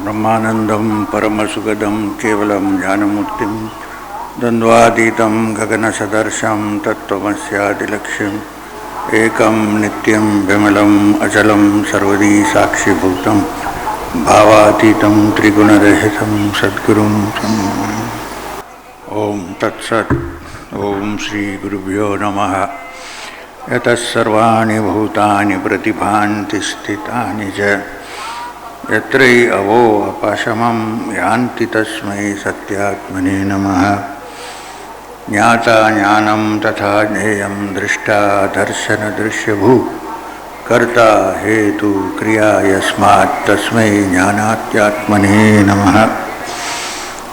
ब्रह्मानंदं परमसुखदं केवलं ज्ञानमूर्तिं द्वन्द्वातीतं गगनसदर्शं तत्त्वमस्यादिलक्ष्यम् एकं नित्यं विमलं अचलं सर्वदी साक्षिभूतं भावातीतं त्रिगुणरहितं सद्गुरुं ओम तत्सत्। ओम श्री गुरुभ्यो नमः। यतः सर्वाणि भूतानि प्रतिभान्ति स्थितानि च यत्र अवो अपशमं यान्ति तस्मै सत्यात्मने नमः। ज्ञाता ज्ञानं तथा ज्ञेयं दृष्टा दर्शन दृश्यभू कर्ता हेतु क्रिया यस्मात् तस्मै ज्ञानात्यात्मने नमः।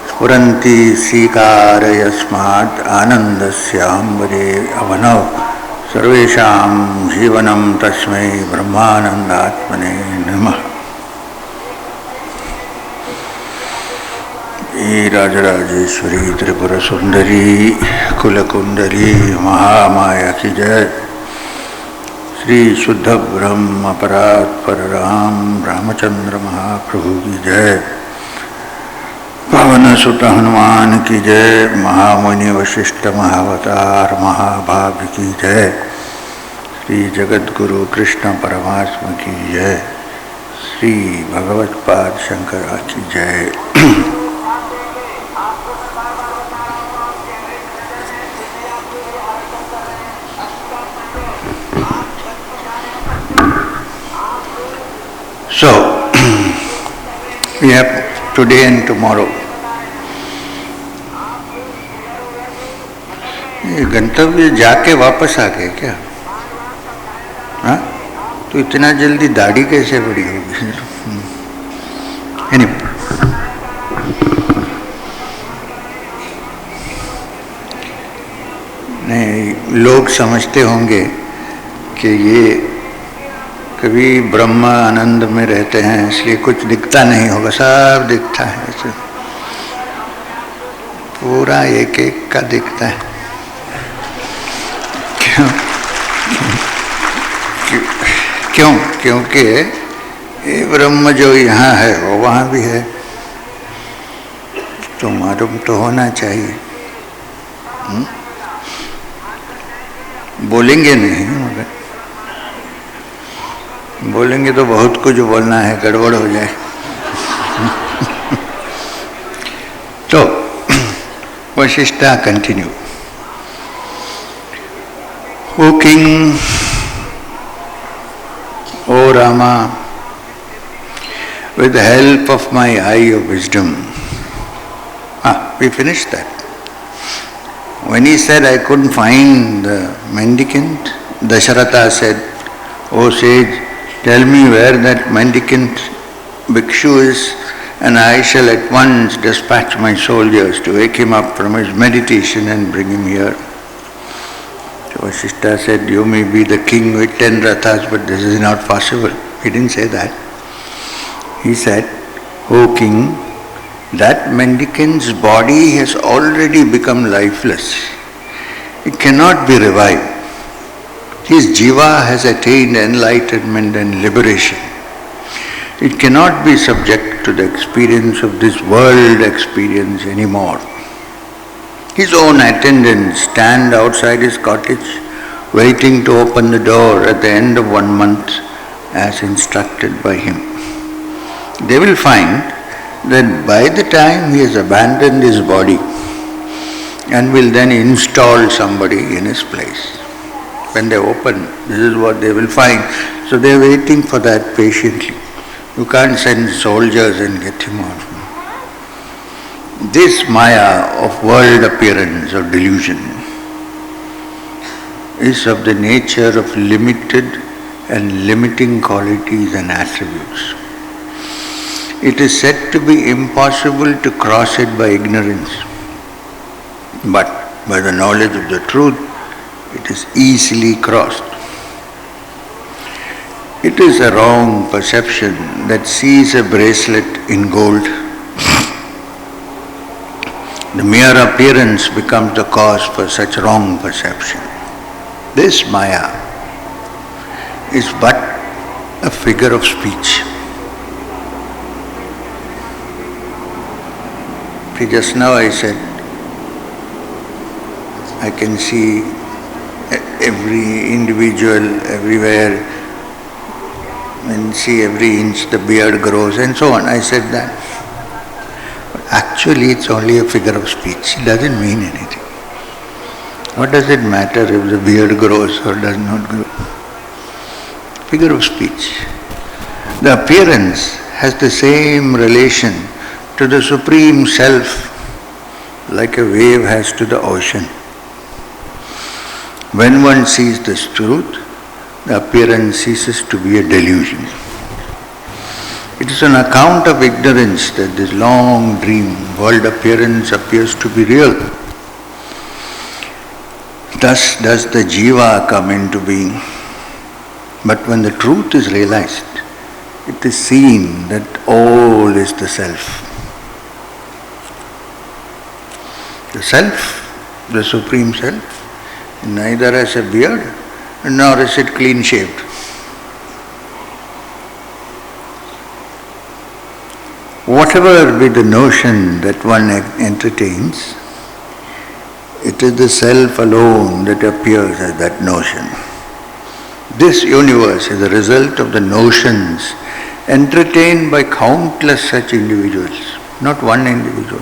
स्फुरन्ति सीकार यस्मात् आनन्दस्याम्बरे अवनौ सर्वेषां जीवनं तस्मै ब्रह्मानन्दात्मने नमः। राजराजेश्वरी त्रिपुर सुंदरी कुलकुंडली महामाया की जय। श्री शुद्ध ब्रह्म परात्पर राम रामचंद्र महाप्रभु की जय। पवन सुत हनुमान की जय। महामुनि वशिष्ठ महावतार महाभाग की जय। श्री जगद्गुरु कृष्ण परमात्मा की जय। श्री भगवत्पाद शंकरा की जय। So, we have today and tomorrow. ये गंतव्य जाके वापस आ गए क्या? हाँ? तो इतना जल्दी दाढ़ी कैसे बड़ी होगी? Anyway. नहीं, लोग समझते होंगे कि ये कभी ब्रह्म आनंद में रहते हैं इसलिए कुछ दिखता नहीं होगा। सब दिखता है, ऐसे पूरा एक एक का दिखता है। क्यों? क्योंकि ये ब्रह्म जो यहाँ है वो वहाँ भी है, तो मालूम तो होना चाहिए। बोलेंगे नहीं, मगर बोलेंगे तो बहुत कुछ बोलना है, गड़बड़ हो जाए। तो Vashishtha continue. O King, O Rama, with the help of my eye of wisdom. We finished that. When he said I couldn't find the mendicant, Dasharatha said, O sage, tell me where that mendicant bhikshu is, and I shall at once dispatch my soldiers to wake him up from his meditation and bring him here. So Vasishtha said, you may be the king with 10 rathas, but this is not possible. He didn't say that. He said, O king, that mendicant's body has already become lifeless. It cannot be revived. His jiva has attained enlightenment and liberation. It cannot be subject to the experience of this world experience anymore. His own attendants stand outside his cottage, waiting to open the door at the end of 1 month as instructed by him. They will find that by the time he has abandoned his body and will then install somebody in his place. When they open, this is what they will find. So they are waiting for that patiently. You can't send soldiers and get him out. This maya of world appearance or delusion is of the nature of limited and limiting qualities and attributes. It is said to be impossible to cross it by ignorance, but by the knowledge of the truth, it is easily crossed. It is a wrong perception that sees a bracelet in gold. The mere appearance becomes the cause for such wrong perception. This maya is but a figure of speech. See, just now I said, I can see every individual everywhere and see every inch the beard grows and so on. I said that. But actually it's only a figure of speech. It doesn't mean anything. What does it matter if the beard grows or does not grow? Figure of speech. The appearance has the same relation to the Supreme Self like a wave has to the ocean. When one sees this truth, the appearance ceases to be a delusion. It is on account of ignorance that this long dream, world appearance appears to be real. Thus does the jiva come into being. But when the truth is realized, it is seen that all is the self. The self, the Supreme Self, neither has a beard nor is it clean shaved. Whatever be the notion that one entertains, it is the self alone that appears as that notion. This universe is a result of the notions entertained by countless such individuals, not one individual.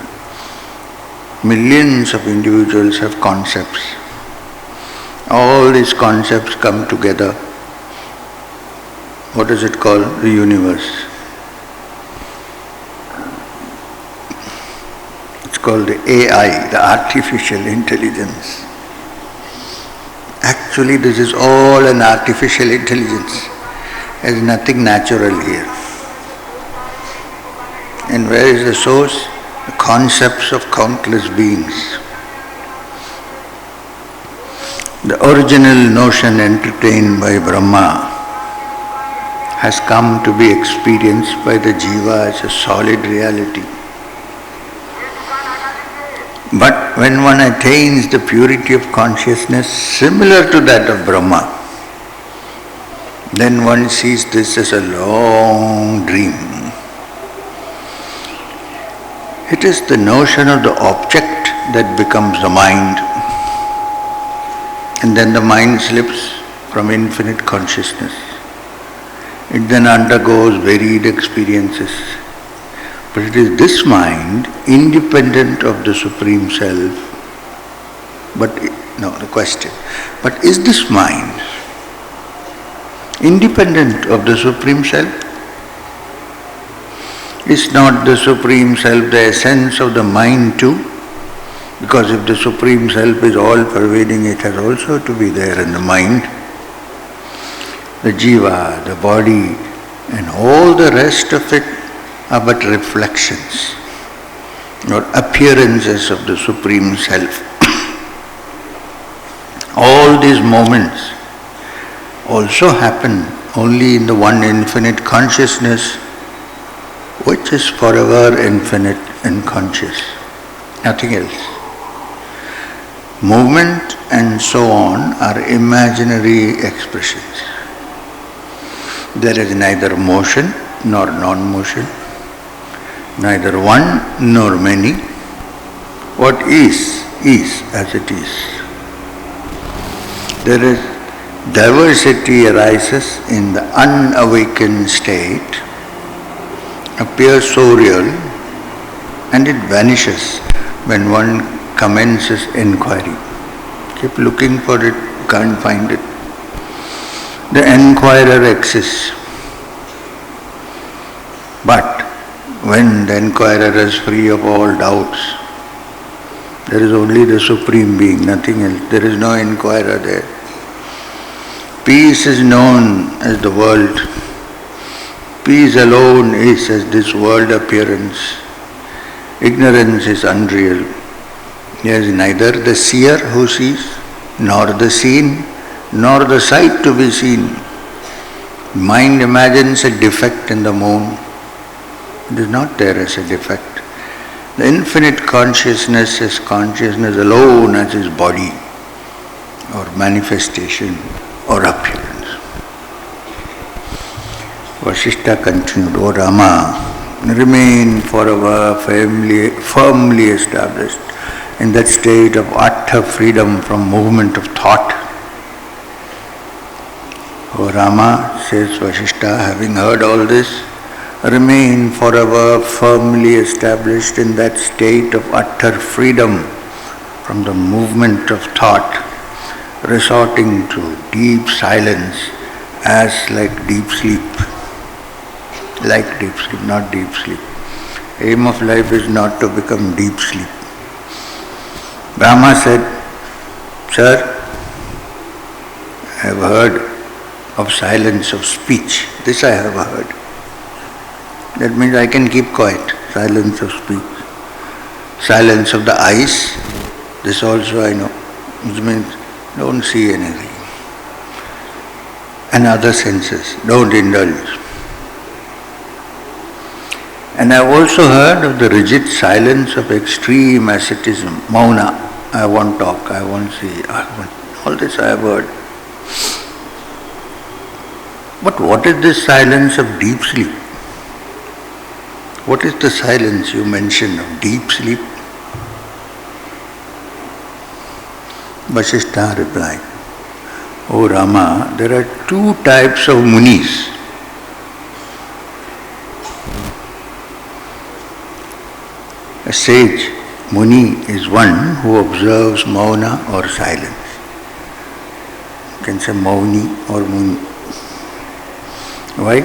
Millions of individuals have concepts. All these concepts come together. What is it called? The universe. It's called the AI, the artificial intelligence. Actually, this is all an artificial intelligence. There is nothing natural here. And where is the source? The concepts of countless beings. The original notion entertained by Brahma has come to be experienced by the jiva as a solid reality. But when one attains the purity of consciousness similar to that of Brahma, then one sees this as a long dream. It is the notion of the object that becomes the mind. And then the mind slips from infinite consciousness. It then undergoes varied experiences. But it is this mind, independent of the Supreme Self. But is this mind independent of the Supreme Self? Is not the Supreme Self the essence of the mind too? Because if the Supreme Self is all-pervading, it has also to be there in the mind. The jiva, the body, and all the rest of it are but reflections or appearances of the Supreme Self. All these moments also happen only in the one infinite consciousness, which is forever infinite and conscious, nothing else. Movement and so on are imaginary expressions. There is neither motion nor non-motion, neither one nor many. What is as it is. There is diversity arises in the unawakened state, appears so real, and it vanishes when one commences inquiry. Keep looking for it, can't find it. The inquirer exists. But when the inquirer is free of all doubts, there is only the Supreme Being, nothing else. There is no inquirer there. Peace is known as the world. Peace alone is as this world appearance. Ignorance is unreal. There is neither the seer who sees, nor the seen, nor the sight to be seen. Mind imagines a defect in the moon. It is not there as a defect. The infinite consciousness is consciousness alone as his body, or manifestation, or appearance. Vasishtha continued, O Rama, remain forever firmly established in that state of utter freedom from movement of thought. O Rama, says Vasishtha, having heard all this, remain forever firmly established in that state of utter freedom from the movement of thought, resorting to deep silence as like deep sleep. Like deep sleep, not deep sleep. Aim of life is not to become deep sleep. Brahma said, Sir, I have heard of silence of speech. This I have heard. That means I can keep quiet. Silence of speech. Silence of the eyes. This also I know. Which means don't see anything. And other senses. Don't indulge. And I have also heard of the rigid silence of extreme asceticism. Mouna. I won't talk. I won't see. All this I have heard. But what is this silence of deep sleep? What is the silence you mentioned of deep sleep? Vasishtha replied, O Rama, there are two types of munis. A sage muni is one who observes mouna or silence. You can say mauni or muni. Why?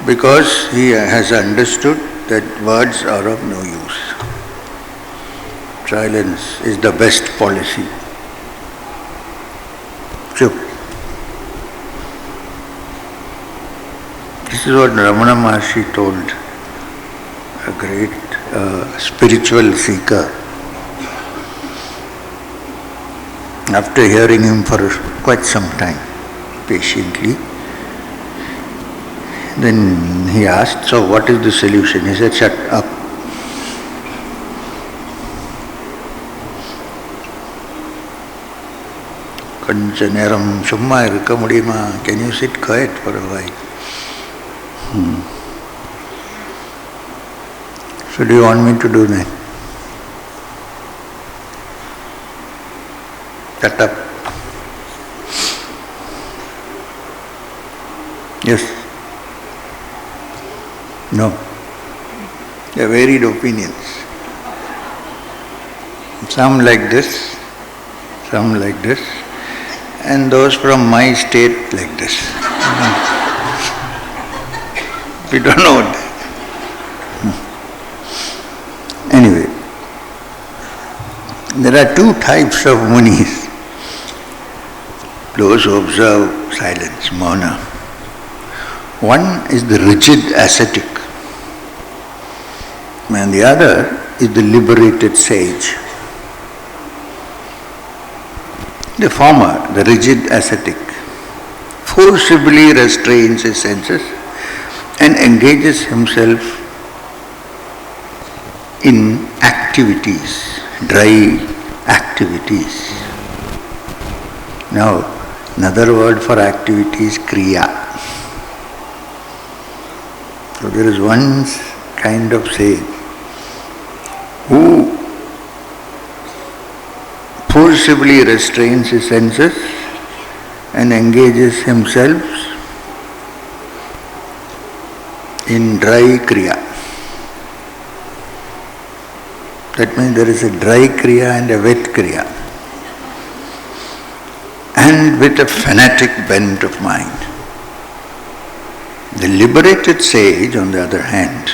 Because he has understood that words are of no use. Silence is the best policy. Chup. This is what Ramana Maharshi told a great spiritual seeker. After hearing him for quite some time, patiently, then he asked, so what is the solution? He said, shut up. Kancha neram summa irukka mudiyuma. Can you sit quiet for a while? So do you want me to do that? Shut up. Yes. No. There are varied opinions. Some like this, and those from my state like this. We don't know what. Anyway, there are two types of munis. Those who observe silence, mouna. One is the rigid ascetic, and the other is the liberated sage. The former, the rigid ascetic, forcibly restrains his senses and engages himself in activities, dry activities. Now, another word for activity is kriya. So there is one kind of sage who forcibly restrains his senses and engages himself in dry kriya. That means there is a dry kriya and a wet kriya, and with a fanatic bent of mind. The liberated sage, on the other hand,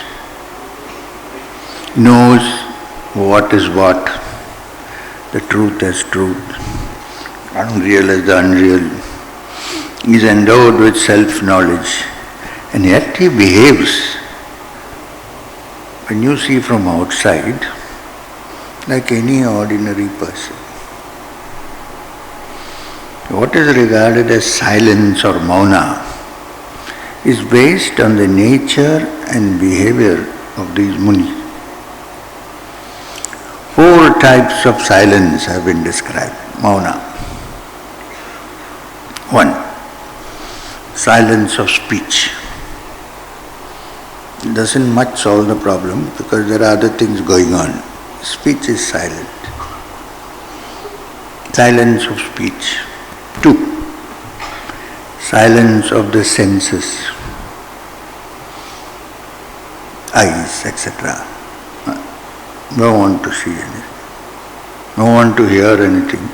knows what is what, the truth as truth, unreal as the unreal. He is endowed with self-knowledge, and yet he behaves, when you see from outside, like any ordinary person. What is regarded as silence or mouna is based on the nature and behavior of these munis. 4 types of silence have been described. Mouna. 1. Silence of speech. doesn't much solve the problem because there are other things going on. Speech is silent. Silence of speech. 2. Silence of the senses. Eyes, etc. Don't want to see anything. Don't want to hear anything.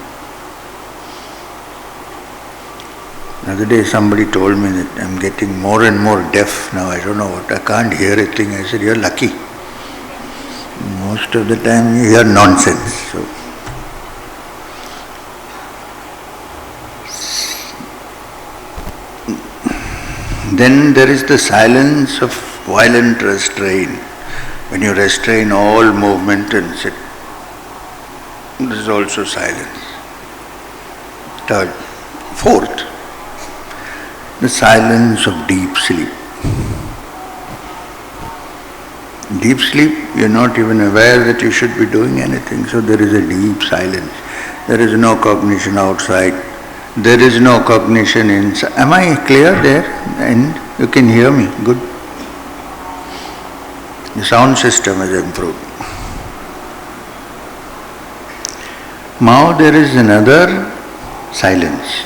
The other day somebody told me that I'm getting more and more deaf now. I don't know what. I can't hear a thing. I said, you're lucky. Most of the time you hear nonsense. So, then there is the silence of violent restraint. When you restrain all movement and sit, this is also silence. 3rd. 4th, the silence of deep sleep. Deep sleep, you're not even aware that you should be doing anything, so there is a deep silence. There is no cognition outside. There is no cognition inside. Am I clear there? And you can hear me. Good. The sound system has improved. Now there is another silence,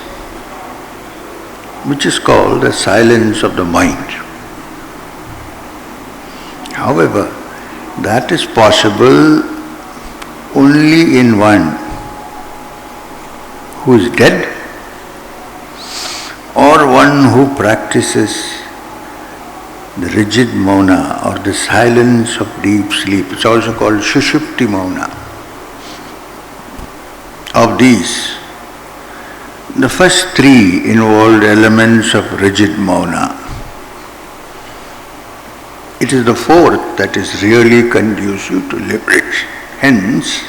which is called the silence of the mind. However, that is possible only in one who is dead or one who practices the rigid mouna or the silence of deep sleep. It's also called Sushupti mouna. Of these, the first 3 involved elements of rigid mouna. It is the 4th that is really conducive to liberation. Hence,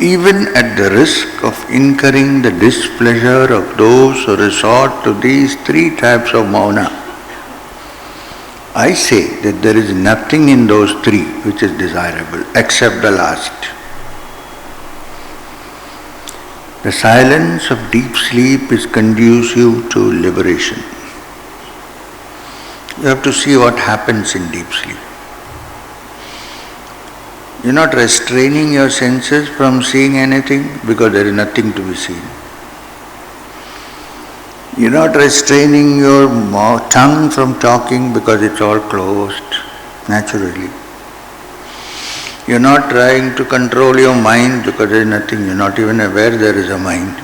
even at the risk of incurring the displeasure of those who resort to these 3 types of mouna, I say that there is nothing in those 3 which is desirable except the last. The silence of deep sleep is conducive to liberation. You have to see what happens in deep sleep. You're not restraining your senses from seeing anything because there is nothing to be seen. You're not restraining your tongue from talking because it's all closed naturally. You're not trying to control your mind because there is nothing. You're not even aware there is a mind.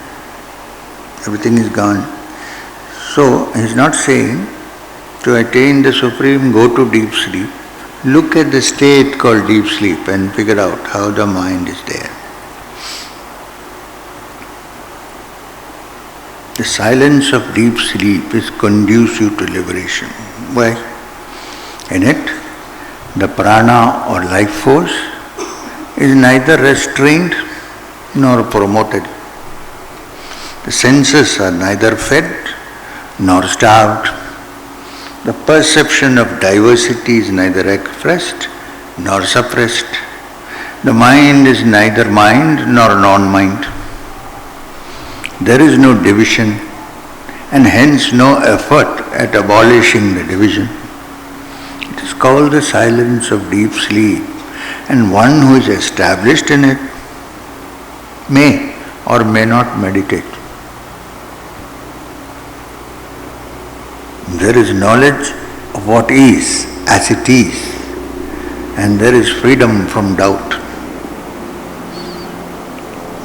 Everything is gone. So, he's not saying to attain the Supreme, go to deep sleep. Look at the state called deep sleep and figure out how the mind is there. The silence of deep sleep is conducive to liberation. Why? In it, the prana or life force is neither restrained nor promoted. The senses are neither fed nor starved. The perception of diversity is neither expressed nor suppressed. The mind is neither mind nor non-mind. There is no division and hence no effort at abolishing the division. It is called the silence of deep sleep, and one who is established in it may or may not meditate. There is knowledge of what is as it is, and there is freedom from doubt.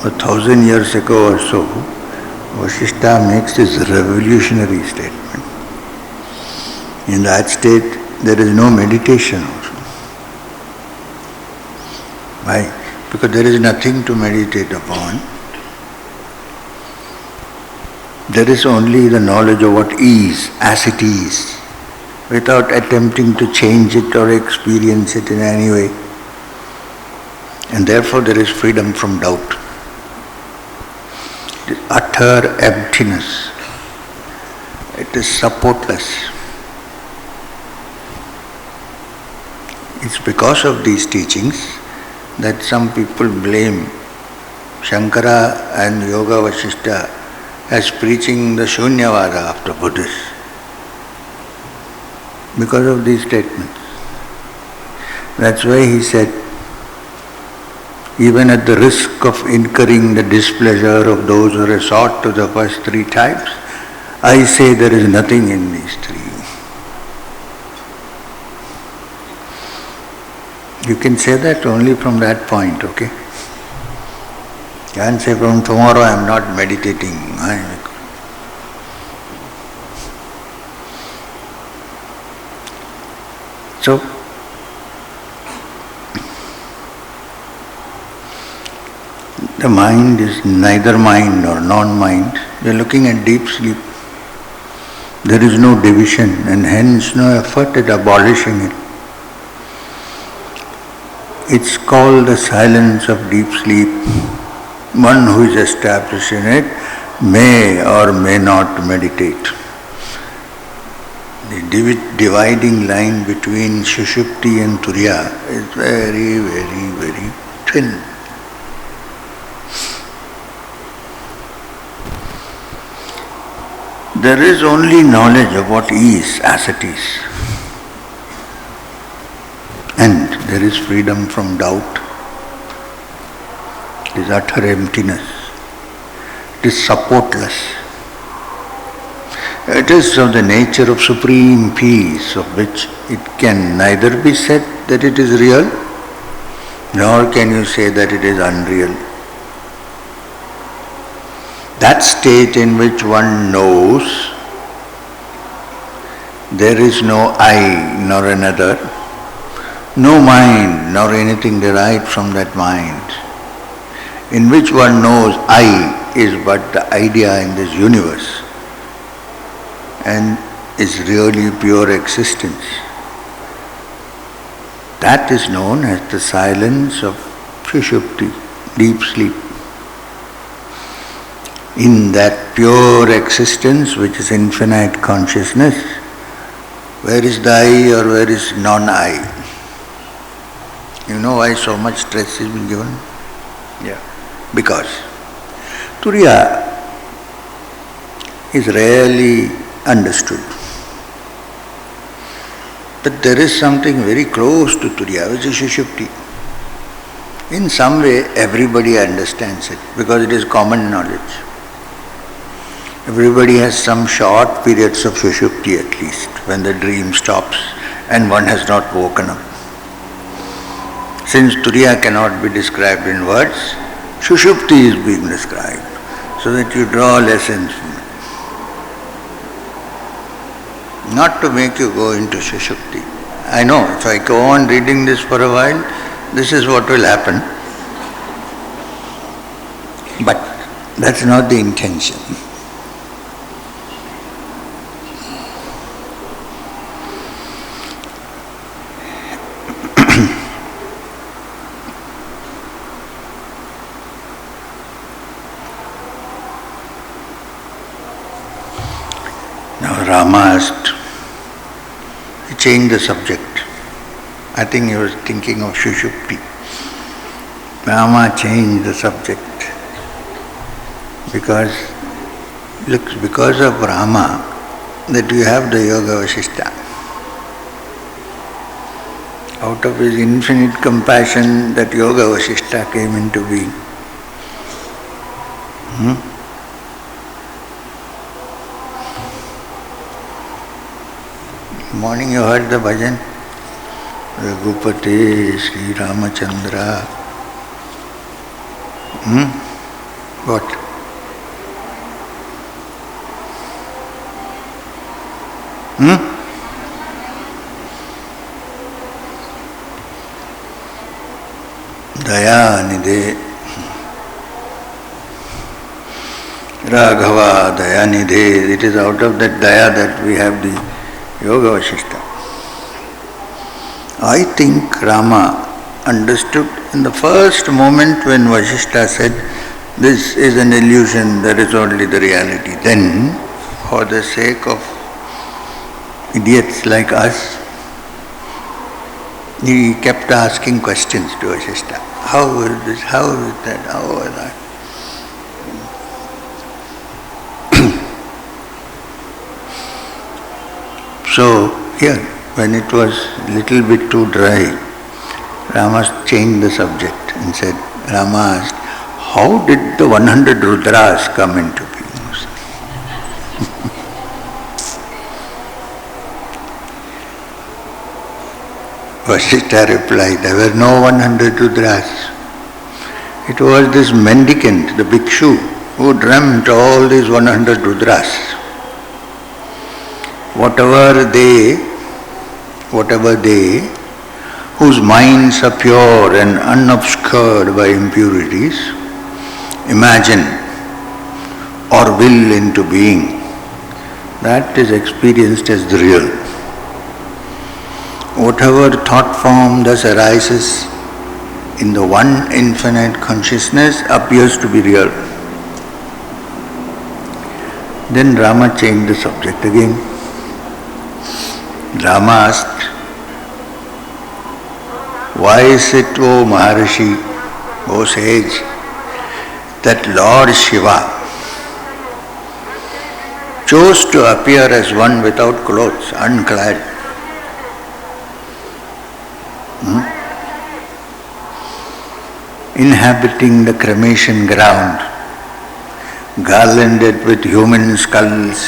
1,000 years ago or so, Vasishtha makes this revolutionary statement. In that state, there is no meditation also. Why? Because there is nothing to meditate upon. There is only the knowledge of what is, as it is, without attempting to change it or experience it in any way. And therefore there is freedom from doubt. It is utter emptiness. It is supportless. It's because of these teachings that some people blame Shankara and Yoga Vasishtha as preaching the Shunyavada after Buddhists. Because of these statements. That's why he said, even at the risk of incurring the displeasure of those who resort to the first three types, I say there is nothing in these three. You can say that only from that point, okay? You can't say from tomorrow I am not meditating. So, the mind is neither mind nor non-mind. We are looking at deep sleep. There is no division and hence no effort at abolishing it. It's called the silence of deep sleep. One who is established in it may or may not meditate. The dividing line between Sushupti and Turiya is very, very, very thin. There is only knowledge of what is, as it is. And there is freedom from doubt. It is utter emptiness. It is supportless. It is of the nature of supreme peace, of which it can neither be said that it is real, nor can you say that it is unreal. That state in which one knows there is no I nor another, no mind nor anything derived from that mind, in which one knows I is but the idea in this universe and is really pure existence. That is known as the silence of Sushupti, deep sleep. In that pure existence, which is infinite consciousness, where is the I or where is non-I? You know why so much stress is being given? Yeah. Because Turiya is rarely understood. But there is something very close to Turiya, which is Sushupti. In some way, everybody understands it because it is common knowledge. Everybody has some short periods of Sushupti at least, when the dream stops and one has not woken up. Since Turiya cannot be described in words, Sushupti is being described, so that you draw lessons from it. Not to make you go into Sushupti. I know, if I go on reading this for a while, this is what will happen. But that's not the intention. Rama asked, he changed the subject. I think he was thinking of Sushupti. Rama changed the subject because of Rama that you have the Yoga Vasishtha. Out of his infinite compassion, that Yoga Vasishtha came into being. Morning you heard the bhajan, Raghupate Sri Ramachandra. What? Daya Nidhe Raghava Daya Nidhe. It is out of that Daya that we have the Yoga Vasishtha. I think Rama understood in the first moment when Vasishtha said, this is an illusion, there is only the reality. Then, for the sake of idiots like us, he kept asking questions to Vasishtha. How is this? How is that? How is that? So, here, when it was little bit too dry, Rama changed the subject and said, Rama asked, how did the 100 Rudras come into being? Vasishtha replied, there were no 100 Rudras. It was this mendicant, the bhikshu, who dreamt all these 100 Rudras. Whatever they, whose minds are pure and unobscured by impurities, imagine or will into being, that is experienced as the real. Whatever thought form thus arises in the one infinite consciousness appears to be real. Then Rama changed the subject again. Rama asked, why is it, O Maharishi, O sage, that Lord Shiva chose to appear as one without clothes, unclad? Inhabiting the cremation ground, garlanded with human skulls,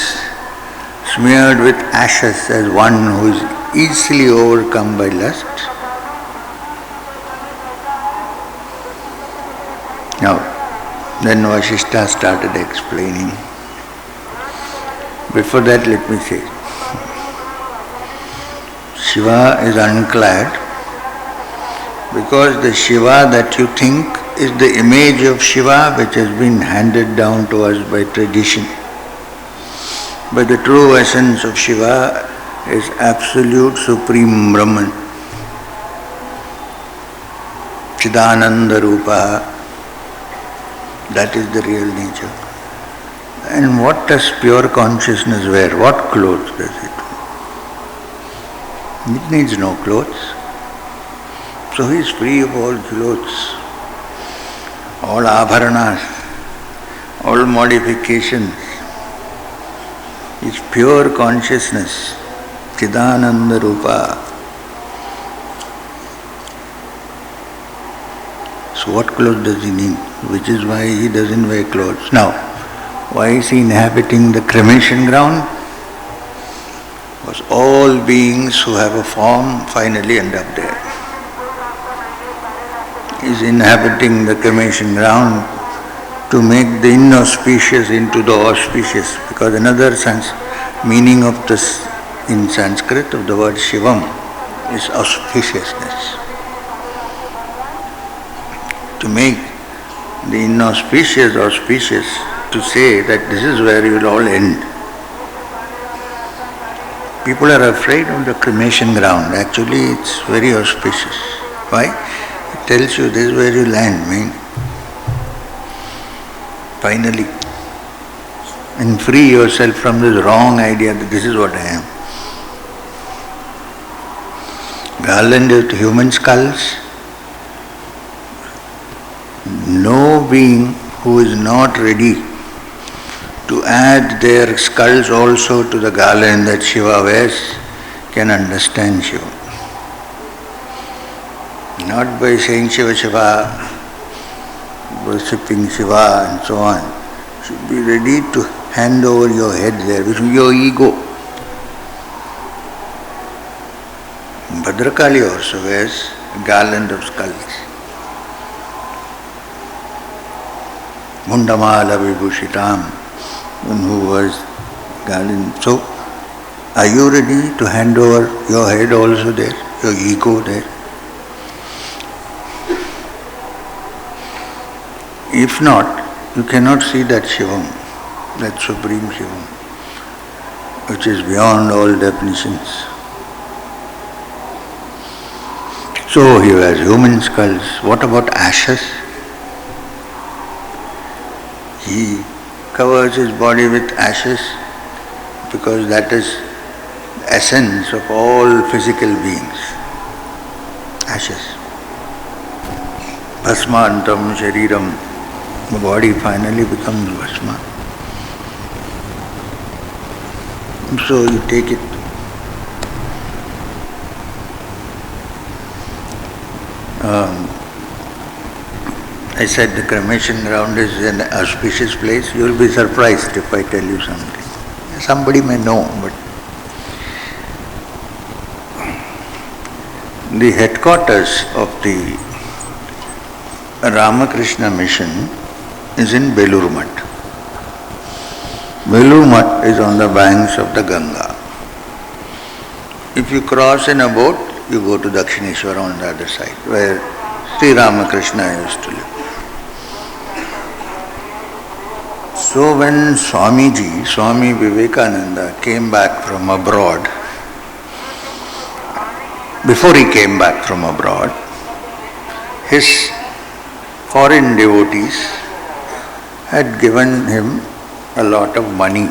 smeared with ashes as one who is easily overcome by lust. Now, then Vasishtha started explaining. Before that, let me say, Shiva is unclad because the Shiva that you think is the image of Shiva which has been handed down to us by tradition. But the true essence of Shiva is absolute supreme Brahman. Chidananda Rupa, that is the real nature. And what does pure consciousness wear? What clothes does it wear? It needs no clothes. So he is free of all clothes, all abharanas, all modifications. It's pure consciousness, Chidananda Rupa. So what clothes does he need? Which is why he doesn't wear clothes. Now, why is he inhabiting the cremation ground? Because all beings who have a form finally end up there. He is inhabiting the cremation ground to make the inauspicious into the auspicious. Because another meaning of this in Sanskrit of the word Shivam is auspiciousness. To make the inauspicious auspicious, to say that this is where you will all end. People are afraid of the cremation ground. Actually, it's very auspicious. Why? It tells you this is where you land, man. Finally. And free yourself from this wrong idea that this is what I am. Garlanded with human skulls. No being who is not ready to add their skulls also to the garland that Shiva wears can understand Shiva. Not by saying Shiva Shiva, worshipping Shiva and so on. You should be ready to hand over your head there, which is your ego. Bhadrakali also wears a garland of skulls. Mundamala Vibhushitam, one who wears garland. So, are you ready to hand over your head also there, your ego there? If not, you cannot see that Shivam, that Supreme Shivam, which is beyond all definitions. So he wears human skulls. What about ashes? He covers his body with ashes because that is the essence of all physical beings. Ashes. Bhasmantam shariram. The body finally becomes bhasma. So you take it. I said the cremation ground is an auspicious place. You will be surprised if I tell you something. Somebody may know, but the headquarters of the Ramakrishna mission is in Belur Math. Belur Math is on the banks of the Ganga. If you cross in a boat, you go to Dakshineshwar on the other side, where Sri Ramakrishna used to live. So when Swami Vivekananda came back from abroad, before he came back from abroad, his foreign devotees had given him a lot of money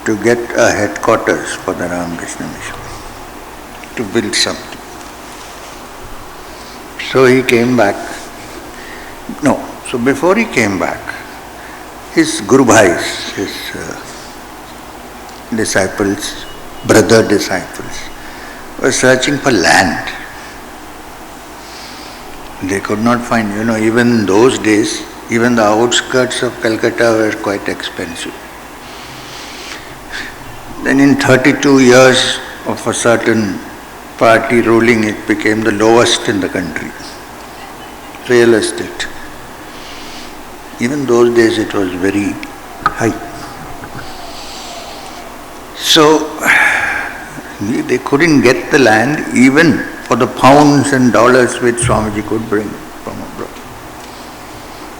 to get a headquarters for the Ramakrishna mission, to build something. So he came back. So before he came back, his Guru Bhais, his disciples, brother disciples, were searching for land. They could not find, even in those days, even the outskirts of Calcutta were quite expensive. Then in 32 years of a certain party ruling, it became the lowest in the country. Real estate. Even those days it was very high. So they couldn't get the land even for the pounds and dollars which Swamiji could bring from abroad.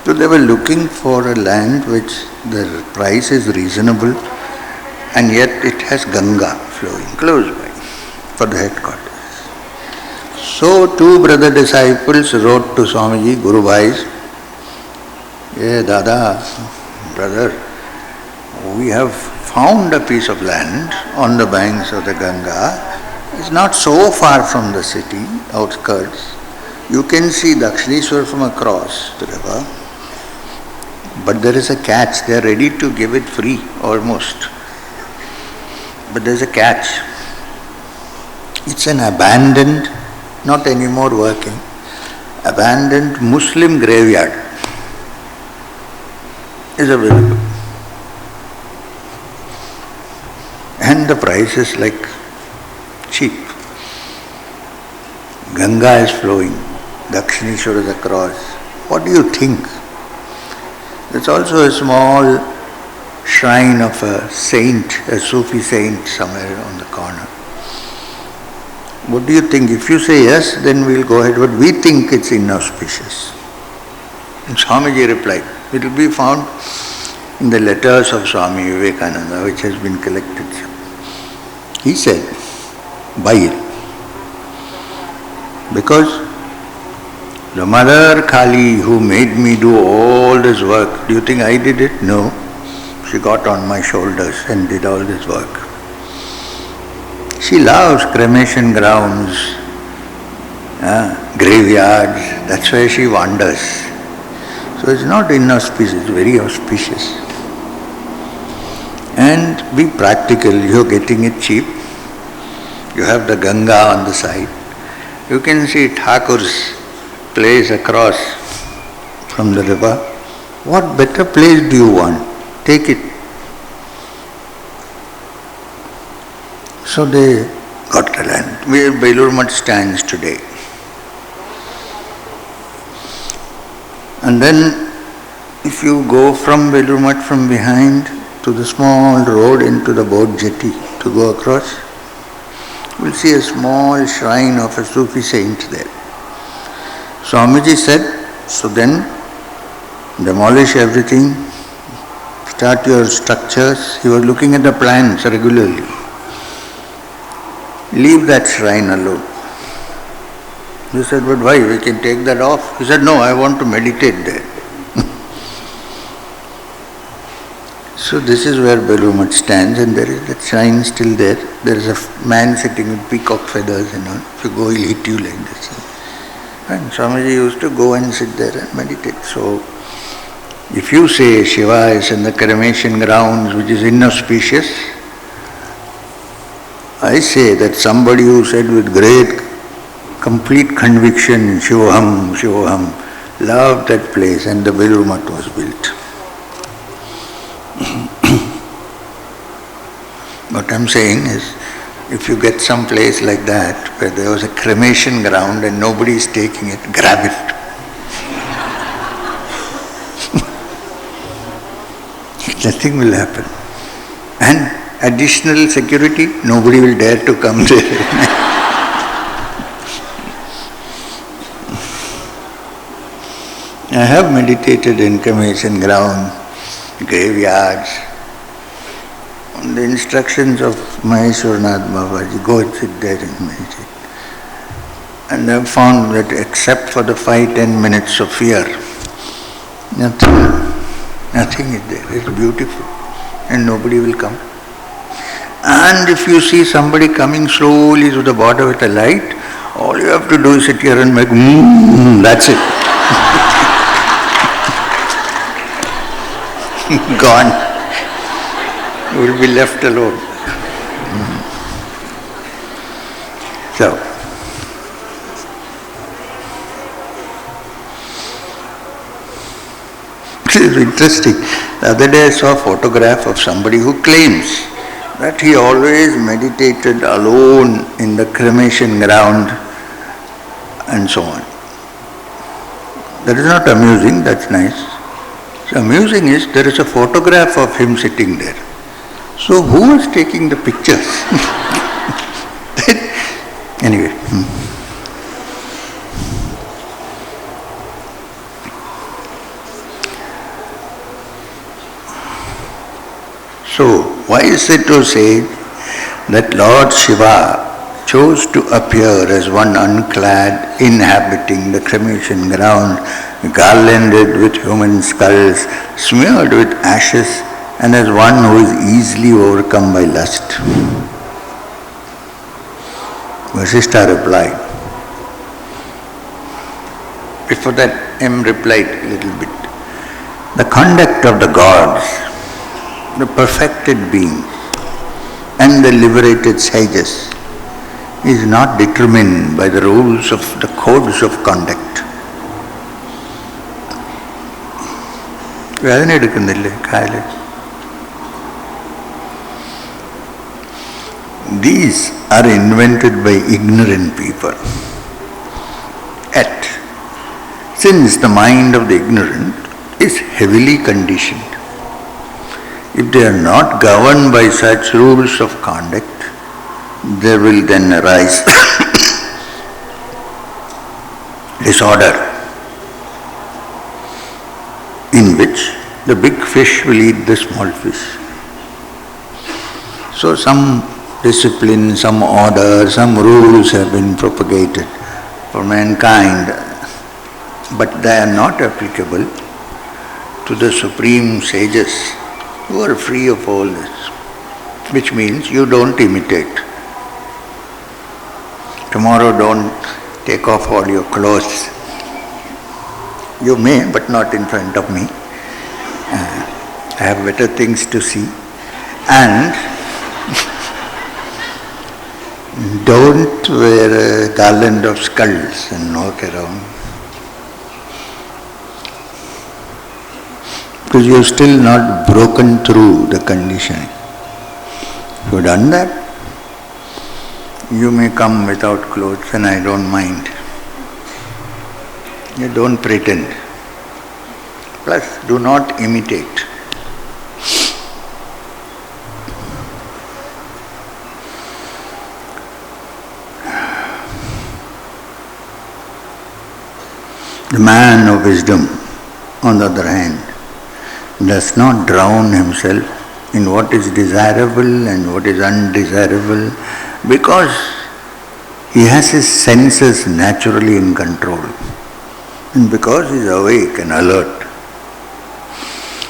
So they were looking for a land which the price is reasonable and yet it has Ganga flowing close by for the headquarters. So two brother disciples wrote to Swamiji, Guru Bhais, "Hey Dada, brother, we have found a piece of land on the banks of the Ganga. It's not so far from the city, outskirts. You can see Dakshineshwar from across the river. But there is a catch. They are ready to give it free, almost. But there is a catch. It's an abandoned, not anymore working, abandoned Muslim graveyard is available. And the price is like cheap. Ganga is flowing, Dakshineshwar is across. What do you think? There's also a small shrine of a saint, a Sufi saint somewhere on the corner. What do you think? If you say yes, then we'll go ahead, but we think it's inauspicious." And Swamiji replied, it will be found in the letters of Swami Vivekananda, which has been collected. He said, "Buy it. Because the Mother Kali who made me do all this work, do you think I did it? No. She got on my shoulders and did all this work. She loves cremation grounds, graveyards, that's why she wanders. So it's not inauspicious, it's very auspicious. And be practical, you're getting it cheap. You have the Ganga on the side. You can see Thakur's place across from the river. What better place do you want? Take it." So they got the land, where Belur Math stands today. And then if you go from Belur Math from behind to the small road into the boat jetty to go across, you will see a small shrine of a Sufi saint there. Swamiji said, so then demolish everything, start your structures. He was looking at the plans regularly. Leave that shrine alone. He said, but why? We can take that off. He said, no, I want to meditate there. So this is where Belur Math stands, and there is that shrine still there. There is a man sitting with peacock feathers and all. If you go, he'll hit you like this. And Swamiji used to go and sit there and meditate. So if you say Shiva is in the cremation grounds, which is inauspicious, I say that somebody who said with great complete conviction, Shivoham, Shivoham, loved that place, and the Belur Math was built. What I'm saying is, if you get some place like that, where there was a cremation ground and nobody is taking it, grab it. Nothing will happen. And additional security, nobody will dare to come there. I have meditated in cremation ground, graveyards, on the instructions of Maheshwarnath Babaji, go and sit there and meditate. And I've found that except for the 5-10 minutes of fear, nothing is there. It's beautiful and nobody will come. And if you see somebody coming slowly to the border with a light, all you have to do is sit here and make that's it. Gone. You will be left alone. So, it is interesting. The other day I saw a photograph of somebody who claims that he always meditated alone in the cremation ground and so on. That is not amusing, that's nice. So amusing is there is a photograph of him sitting there. So who was taking the pictures? Anyway. So why is it to say that Lord Shiva chose to appear as one unclad, inhabiting the cremation ground, garlanded with human skulls, smeared with ashes, and as one who is easily overcome by lust? Vasishtha replied. Before that, M replied a little bit. The conduct of the gods, the perfected beings, and the liberated sages is not determined by the rules of the codes of conduct. These are invented by ignorant people. Yet, since the mind of the ignorant is heavily conditioned, if they are not governed by such rules of conduct, there will then arise disorder, in which the big fish will eat the small fish. So some discipline, some order, some rules have been propagated for mankind, but they are not applicable to the supreme sages who are free of all this, which means you don't imitate. Tomorrow don't take off all your clothes. You may, but not in front of me. I have better things to see. And don't wear a garland of skulls and walk around. Because you have still not broken through the conditioning. If you have done that, you may come without clothes and I don't mind. You don't pretend. Plus, do not imitate. The man of wisdom, on the other hand, does not drown himself in what is desirable and what is undesirable, because he has his senses naturally in control, and because he is awake and alert.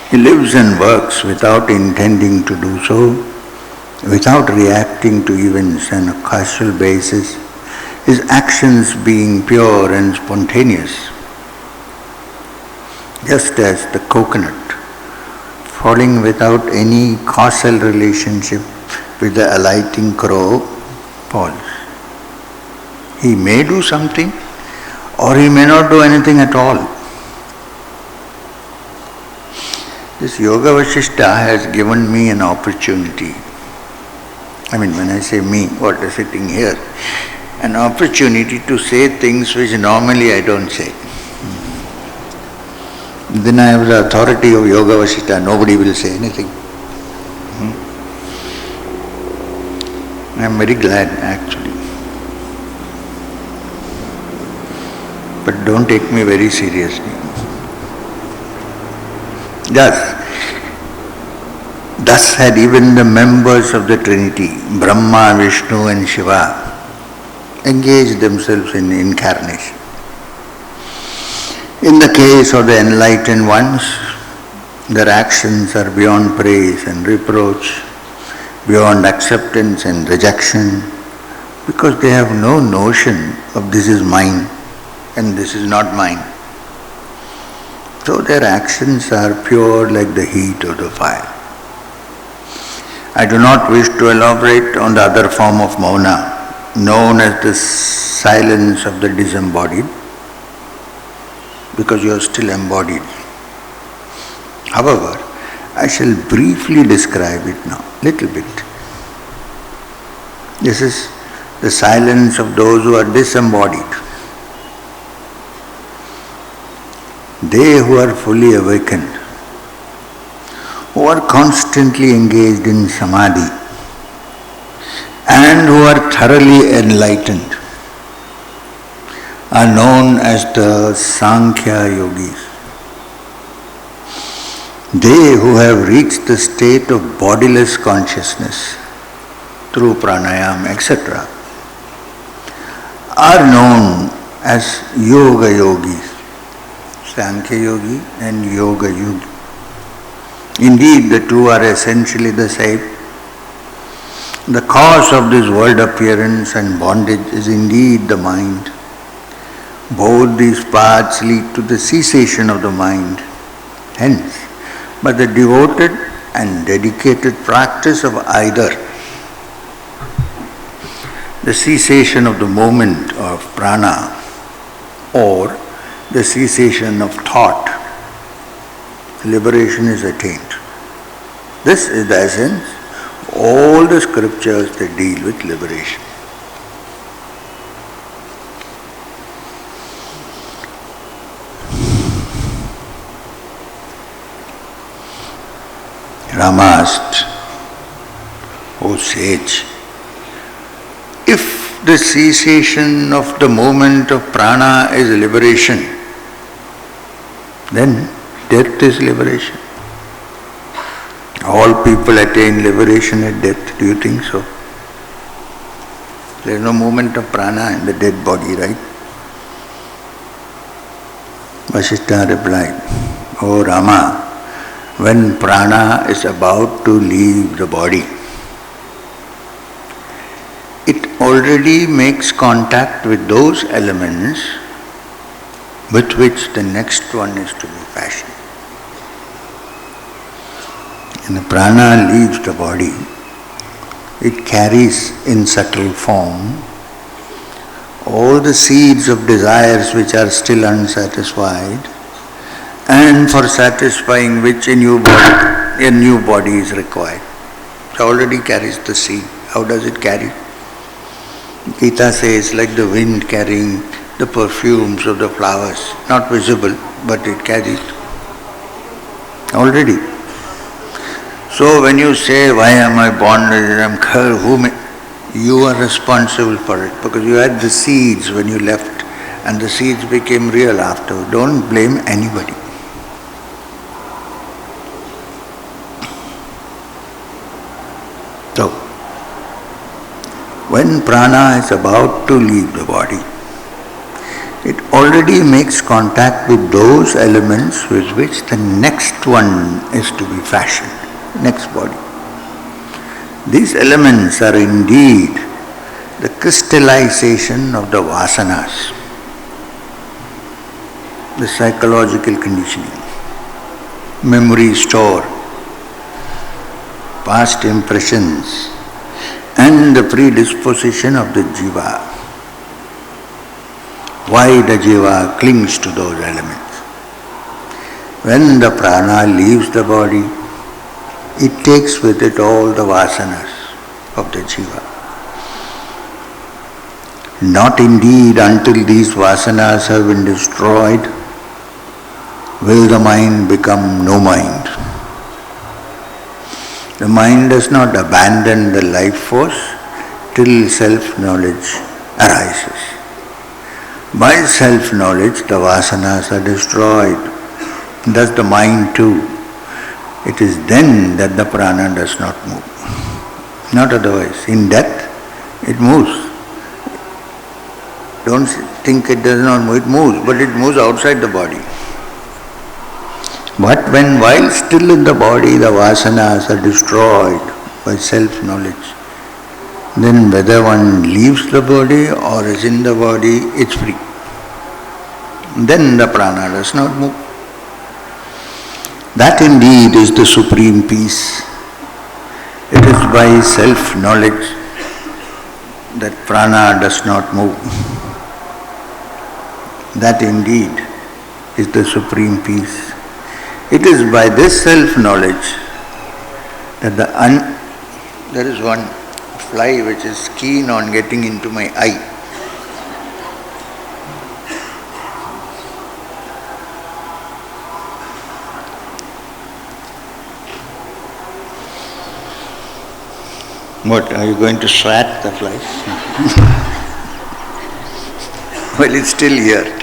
He lives and works without intending to do so, without reacting to events on a causal basis, his actions being pure and spontaneous. Just as the coconut, falling without any causal relationship with the alighting crow, falls. He may do something or he may not do anything at all. This Yoga Vasishtha has given me an opportunity. I mean, when I say me, what is sitting here, an opportunity to say things which normally I don't say. Then I have the authority of Yoga Vasishtha, nobody will say anything. I am very glad actually. But don't take me very seriously. Thus had even the members of the Trinity, Brahma, Vishnu and Shiva, engaged themselves in incarnation. In the case of the enlightened ones, their actions are beyond praise and reproach, beyond acceptance and rejection, because they have no notion of this is mine and this is not mine. So their actions are pure like the heat of the fire. I do not wish to elaborate on the other form of mouna, known as the silence of the disembodied, because you are still embodied. However, I shall briefly describe it now, little bit. This is the silence of those who are disembodied. They who are fully awakened, who are constantly engaged in samadhi, and who are thoroughly enlightened, are known as the Sankhya yogis. They who have reached the state of bodiless consciousness through pranayama, etc., are known as yoga yogis, Sankhya yogi and yoga yogi. Indeed, the two are essentially the same. The cause of this world appearance and bondage is indeed the mind. Both these paths lead to the cessation of the mind. Hence, by the devoted and dedicated practice of either, the cessation of the movement of prana or the cessation of thought, liberation is attained. This is the essence of all the scriptures that deal with liberation. Rama asked, O sage, if the cessation of the movement of prana is liberation, then death is liberation. All people attain liberation at death. Do you think so? There is no movement of prana in the dead body, right? Vasishtha replied, O Rama, when prana is about to leave the body, it already makes contact with those elements with which the next one is to be fashioned. When the prana leaves the body, it carries in subtle form all the seeds of desires which are still unsatisfied, and for satisfying which a new body is required. It already carries the seed. How does it carry? Gita says, like the wind carrying the perfumes of the flowers, not visible, but it carries already. So when you say, why am I born, I'm cursed, you are responsible for it, because you had the seeds when you left, and the seeds became real after. Don't blame anybody. So, when prana is about to leave the body, it already makes contact with those elements with which the next one is to be fashioned, next body. These elements are indeed the crystallization of the vasanas, the psychological conditioning, memory store, past impressions, and the predisposition of the jiva. why the jiva clings to those elements. When the prana leaves the body, it takes with it all the vasanas of the jiva. Not indeed until these vasanas have been destroyed will the mind become no mind. The mind does not abandon the life force till self-knowledge arises. By self-knowledge, the vasanas are destroyed. Thus the mind too. It is then that the prana does not move. Not otherwise. In death, it moves. Don't think it does not move. It moves, but it moves outside the body. But when while still in the body, the vasanas are destroyed by self-knowledge, then whether one leaves the body or is in the body, it's free. Then the prana does not move. That indeed is the supreme peace. It is by self-knowledge that prana does not move. That indeed is the supreme peace. It is by this self-knowledge that there is one fly which is keen on getting into my eye. What, are you going to swat the fly? Well, it's still here.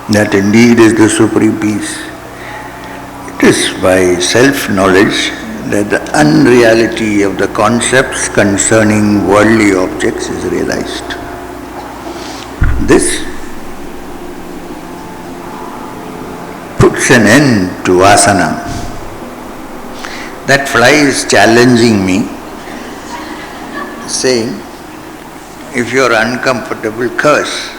That indeed is the supreme peace. It is by self-knowledge that the unreality of the concepts concerning worldly objects is realized. This puts an end to vasana. That fly is challenging me, saying, if you are uncomfortable, curse.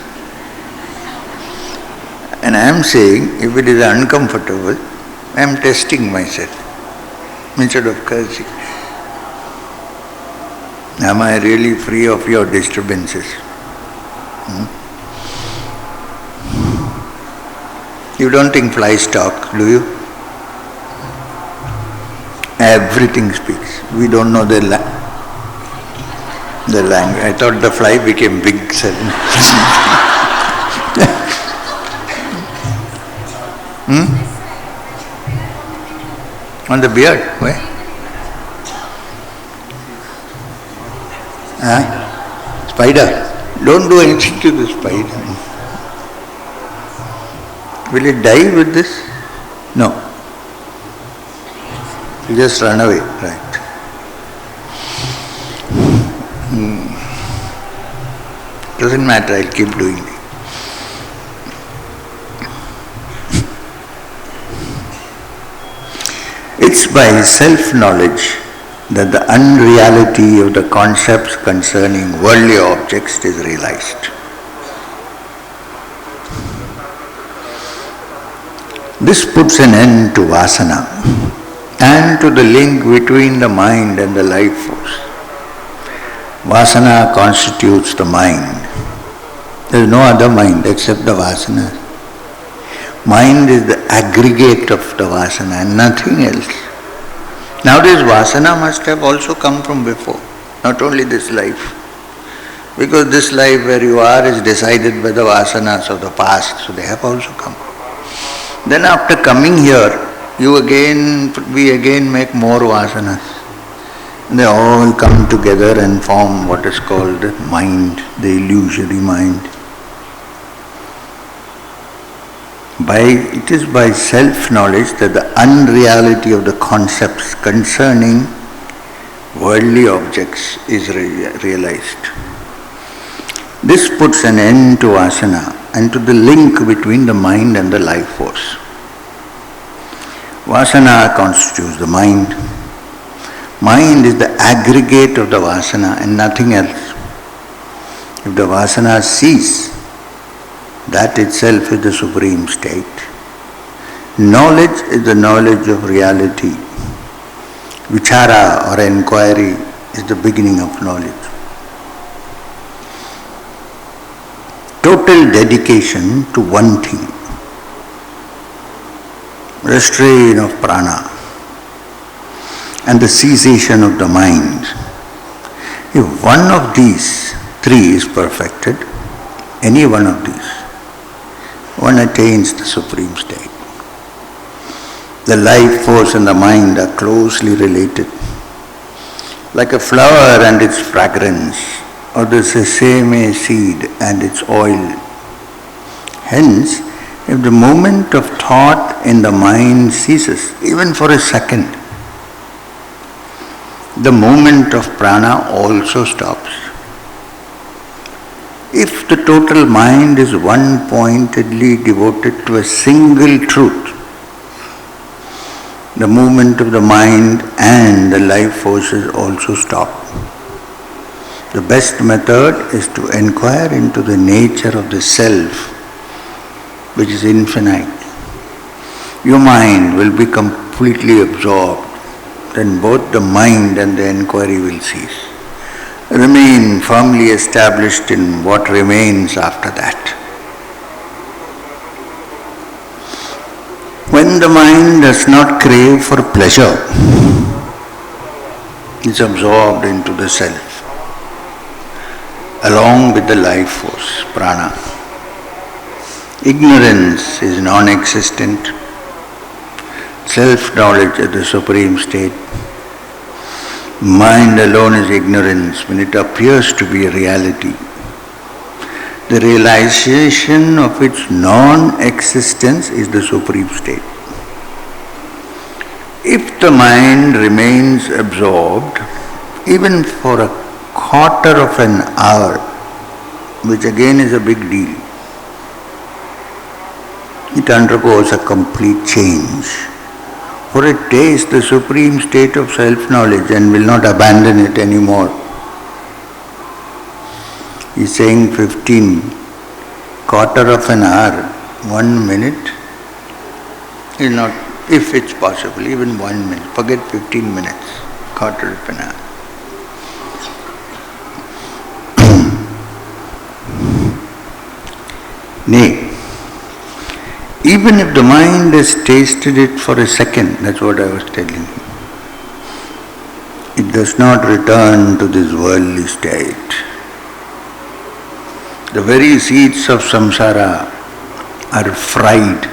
And I am saying, if it is uncomfortable, I am testing myself instead of cursing. Am I really free of your disturbances? You don't think flies talk, do you? Everything speaks. We don't know the language. I thought the fly became big suddenly. On the beard? Where? Spider. Don't do anything to the spider. Will it die with this? No. You just run away, right? Doesn't matter, I'll keep doing it. It's by self-knowledge that the unreality of the concepts concerning worldly objects is realized. This puts an end to vasana and to the link between the mind and the life force. Vasana constitutes the mind. There is no other mind except the vasana. Mind is the aggregate of the vasana and nothing else. Nowadays vasana must have also come from before, not only this life. Because this life where you are is decided by the vasanas of the past, so they have also come. Then after coming here, we again make more vasanas. They all come together and form what is called the mind, the illusory mind. It is by self-knowledge that the unreality of the concepts concerning worldly objects is realized. This puts an end to vasana and to the link between the mind and the life force. Vasana constitutes the mind. Mind is the aggregate of the vasana and nothing else. If the vasana cease, that itself is the supreme state. Knowledge is the knowledge of reality. Vichara or inquiry is the beginning of knowledge. Total dedication to one thing. Restraint of prana and the cessation of the mind. If one of these three is perfected, any one of these, one attains the supreme state. The life force and the mind are closely related, like a flower and its fragrance, or the sesame seed and its oil. Hence, if the moment of thought in the mind ceases, even for a second, the movement of prana also stops. If the total mind is one-pointedly devoted to a single truth, the movement of the mind and the life forces also stop. The best method is to inquire into the nature of the self, which is infinite. Your mind will be completely absorbed, then both the mind and the inquiry will cease. Remain firmly established in what remains after that. When the mind does not crave for pleasure, it is absorbed into the self, along with the life force, prana. Ignorance is non-existent. Self-knowledge is the supreme state. Mind alone is ignorance when it appears to be a reality. The realization of its non-existence is the supreme state. If the mind remains absorbed, even for a quarter of an hour, which again is a big deal, it undergoes a complete change. For it tastes the supreme state of self-knowledge and will not abandon it anymore. He is saying 15, quarter of an hour, 1 minute is not, if it's possible, even 1 minute. Forget 15 minutes, quarter of an hour. Nay, even if the mind has tasted it for a second, that's what I was telling you, it does not return to this worldly state. The very seeds of samsara are fried.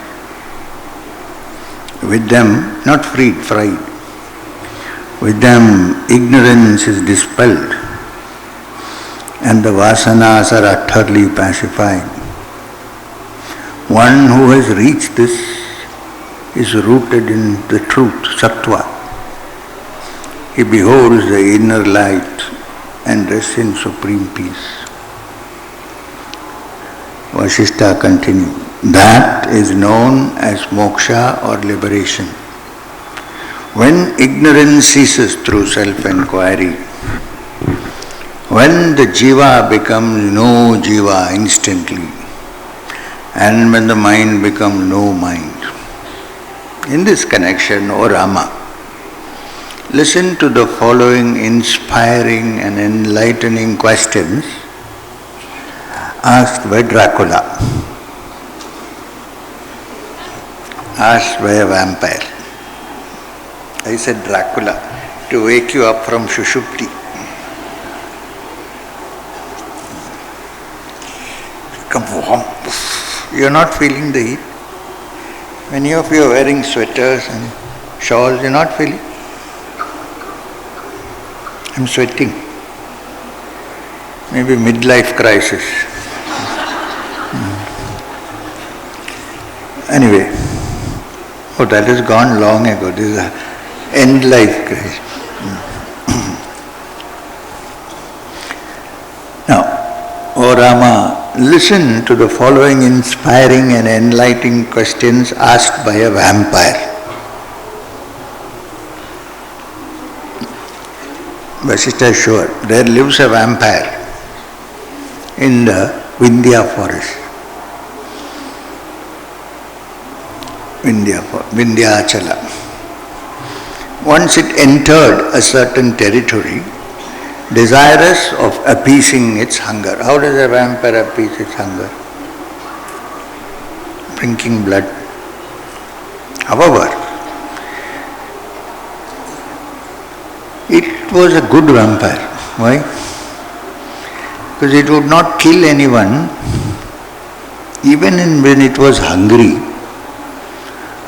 With them, not freed, fried. With them, ignorance is dispelled and the vasanas are utterly pacified. One who has reached this is rooted in the truth, sattva. He beholds the inner light and rests in supreme peace. Vasishtha continued, that is known as moksha or liberation. When ignorance ceases through self-inquiry, when the jiva becomes no jiva instantly, and when the mind becomes no mind. In this connection, O Rama, listen to the following inspiring and enlightening questions asked by Dracula, asked by a vampire. I said Dracula to wake you up from Shushupti. Become warm. You are not feeling the heat. Many of you are wearing sweaters and shawls. You are not feeling? I am sweating. Maybe midlife crisis. Anyway, oh, that has gone long ago. This is an end life crisis. Now, O Rama, listen to the following inspiring and enlightening questions asked by a vampire. Vasishtha is sure, there lives a vampire in the Vindhya forest. Vindhyachala. Once it entered a certain territory, desirous of appeasing its hunger. How does a vampire appease its hunger? Drinking blood. However, it was a good vampire. Why? Because it would not kill anyone even when it was hungry,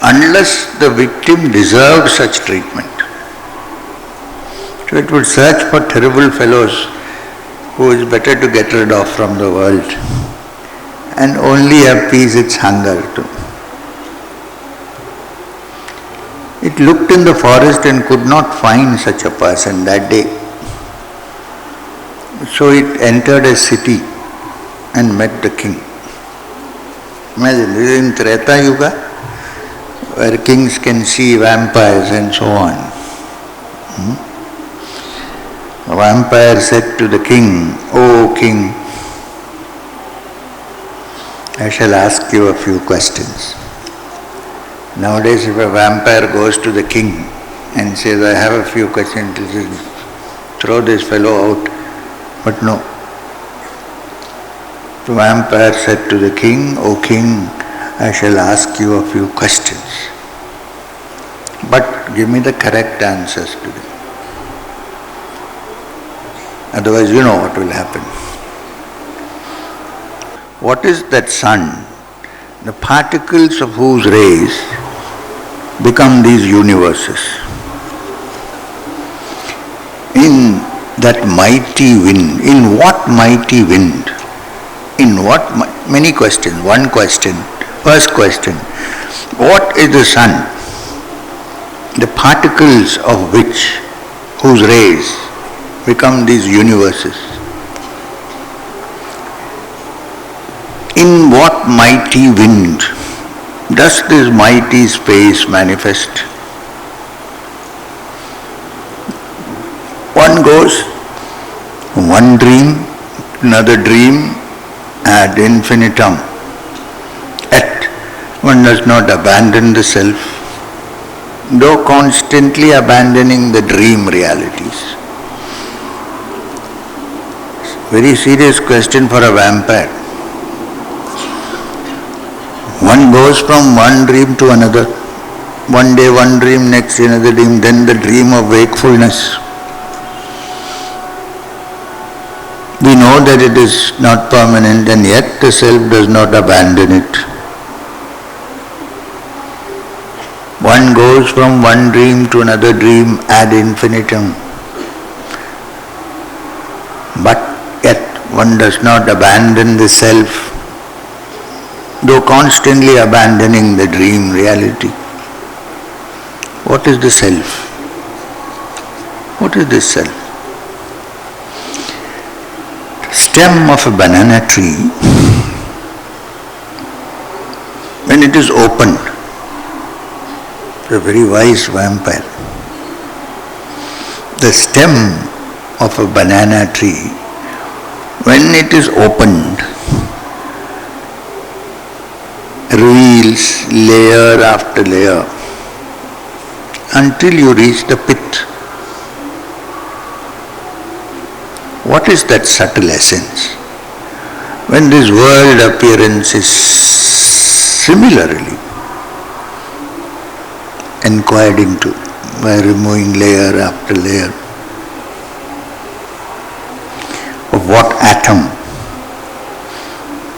unless the victim deserved such treatment. So it would search for terrible fellows who is better to get rid of from the world and only appease its hunger too. It looked in the forest and could not find such a person that day. So it entered a city and met the king. Imagine, this is in Treta Yuga, where kings can see vampires and so on. A vampire said to the king, "O king, I shall ask you a few questions." Nowadays, if a vampire goes to the king and says, "I have a few questions," he says, "Throw this fellow out." But no. The vampire said to the king, "O king, I shall ask you a few questions. But give me the correct answers to them. Otherwise, you know what will happen." What is that sun? The particles of whose rays become these universes. In that mighty wind, in what mighty wind? In what, many questions, one question. First question, what is the sun? The particles of which, whose rays become these universes. In what mighty wind does this mighty space manifest? One goes from one dream to another dream ad infinitum. Yet one does not abandon the self, though constantly abandoning the dream realities. Very serious question for a vampire. One goes from one dream to another. One day one dream, next another dream, then the dream of wakefulness. We know that it is not permanent, and yet the self does not abandon it. One goes from one dream to another dream ad infinitum. But yet one does not abandon the self, though constantly abandoning the dream reality. What is the self? What is this self? Stem of a banana tree, when it is opened, a very wise vampire. The stem of a banana tree, when it is opened, reveals layer after layer until you reach the pit. What is that subtle essence? When this world appearance is similarly inquired into by removing layer after layer. Of what atom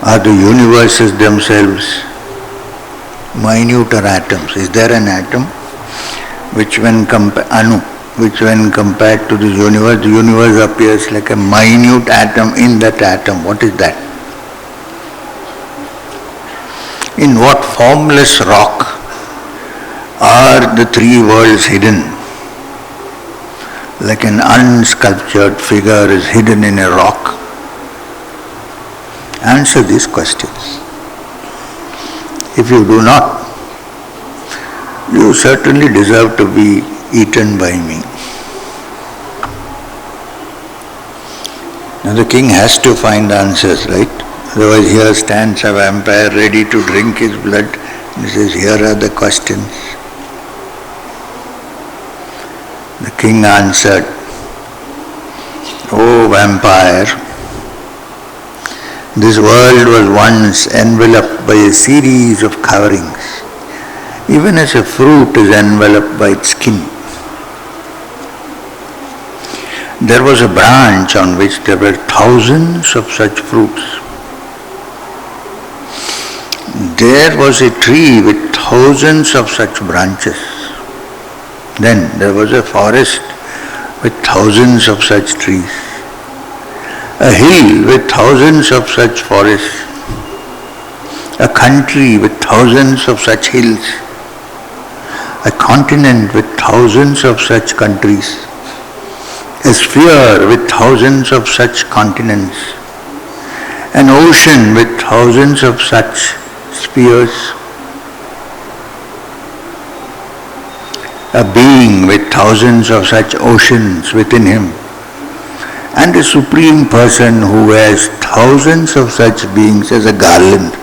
are the universes themselves? Minuter atoms. Is there an atom which when compared to the universe appears like a minute atom in that atom? What is that? In what formless rock are the three worlds hidden? Like an unsculptured figure is hidden in a rock. Answer these questions. If you do not, you certainly deserve to be eaten by me. Now the king has to find answers, right? Otherwise here stands a vampire ready to drink his blood, He says, here are the questions. The king answered, O vampire, this world was once enveloped by a series of coverings, even as a fruit is enveloped by its skin. There was a branch on which there were thousands of such fruits. There was a tree with thousands of such branches. Then there was a forest with thousands of such trees. A hill with thousands of such forests. A country with thousands of such hills. A continent with thousands of such countries. A sphere with thousands of such continents. An ocean with thousands of such spheres. A being with thousands of such oceans within him, and a supreme person who wears thousands of such beings as a garland.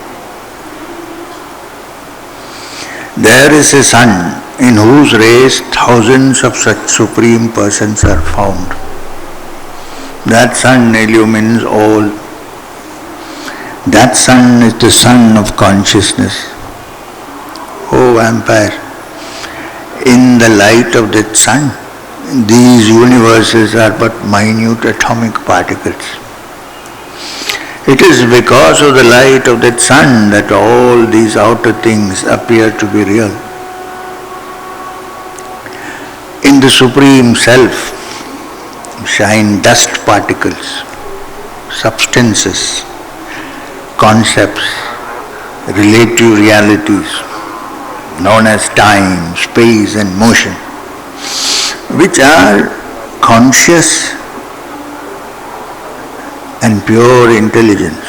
There is a sun in whose rays thousands of such supreme persons are found. That sun illumines all. That sun is the sun of consciousness. O vampire, in the light of that sun, these universes are but minute atomic particles. It is because of the light of that sun that all these outer things appear to be real. In the Supreme Self shine dust particles, substances, concepts, relative realities, known as time, space and motion, which are conscious and pure intelligence.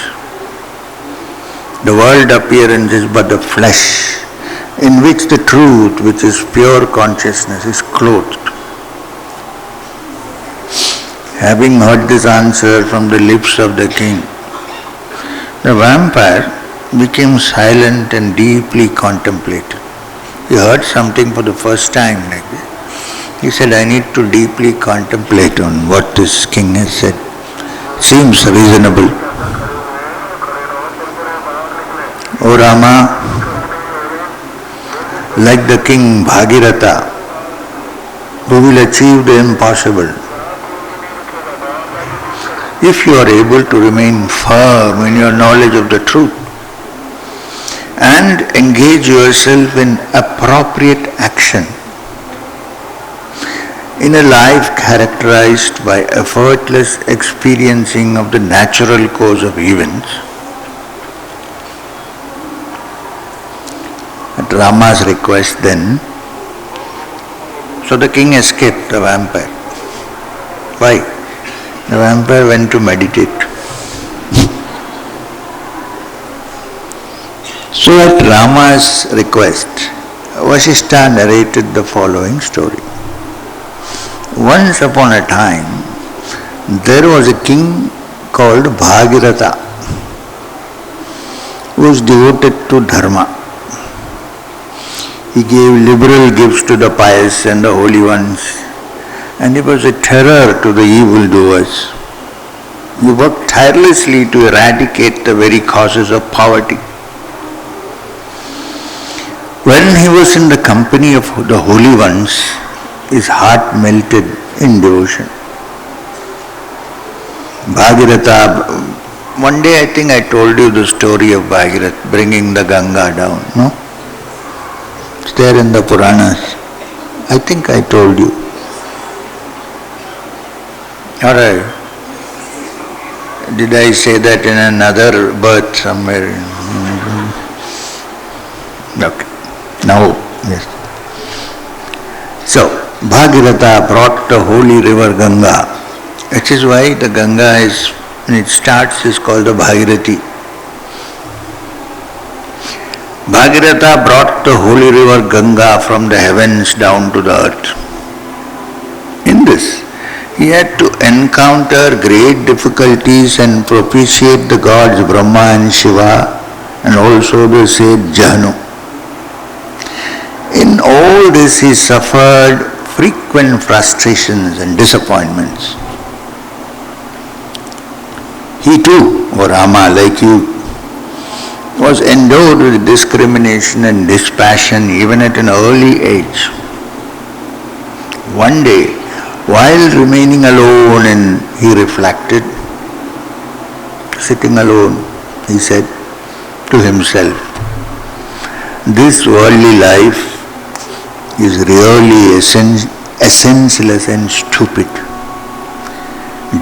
The world appearance is but the flesh in which the truth, which is pure consciousness, is clothed. Having heard this answer from the lips of the king, the vampire became silent and deeply contemplative. He heard something for the first time like this. He said, I need to deeply contemplate on what this king has said. Seems reasonable. O Rama, like the King Bhagiratha, who will achieve the impossible, if you are able to remain firm in your knowledge of the truth, and engage yourself in appropriate action in a life characterized by effortless experiencing of the natural course of events. At Rama's request then, so the king escaped the vampire. Why? The vampire went to meditate. So at Rama's request, Vasishtha narrated the following story. Once upon a time, there was a king called Bhagiratha, who was devoted to dharma. He gave liberal gifts to the pious and the holy ones, and he was a terror to the evildoers. He worked tirelessly to eradicate the very causes of poverty. When he was in the company of the holy ones, his heart melted in devotion. Bhagiratha, one day I think I told you the story of Bhagiratha bringing the Ganga down, no? It's there in the Puranas. I think I told you. Or did I say that in another birth somewhere? Okay. Now, yes. So, Bhagiratha brought the holy river Ganga. That is why the Ganga is, when it starts, is called the Bhagirati. Bhagiratha brought the holy river Ganga from the heavens down to the earth. In this, he had to encounter great difficulties and propitiate the gods Brahma and Shiva and also the sage Jahanu. In all this he suffered frequent frustrations and disappointments. He too, O Rama, like you, was endowed with discrimination and dispassion even at an early age. One day, while remaining alone, and he reflected, sitting alone, he said to himself, this worldly life is really essenceless and stupid.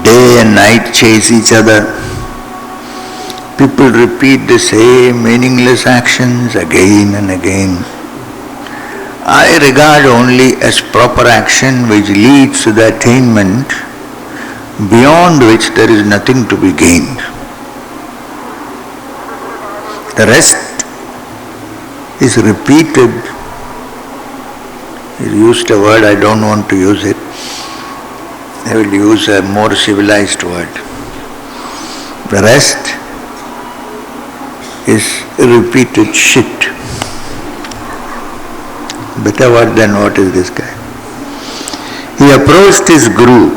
Day and night chase each other. People repeat the same meaningless actions again and again. I regard only as proper action which leads to the attainment beyond which there is nothing to be gained. The rest is repeated. He used a word, I don't want to use it. I will use a more civilized word. The rest is repeated shit. Better word than what is this guy. He approached his guru,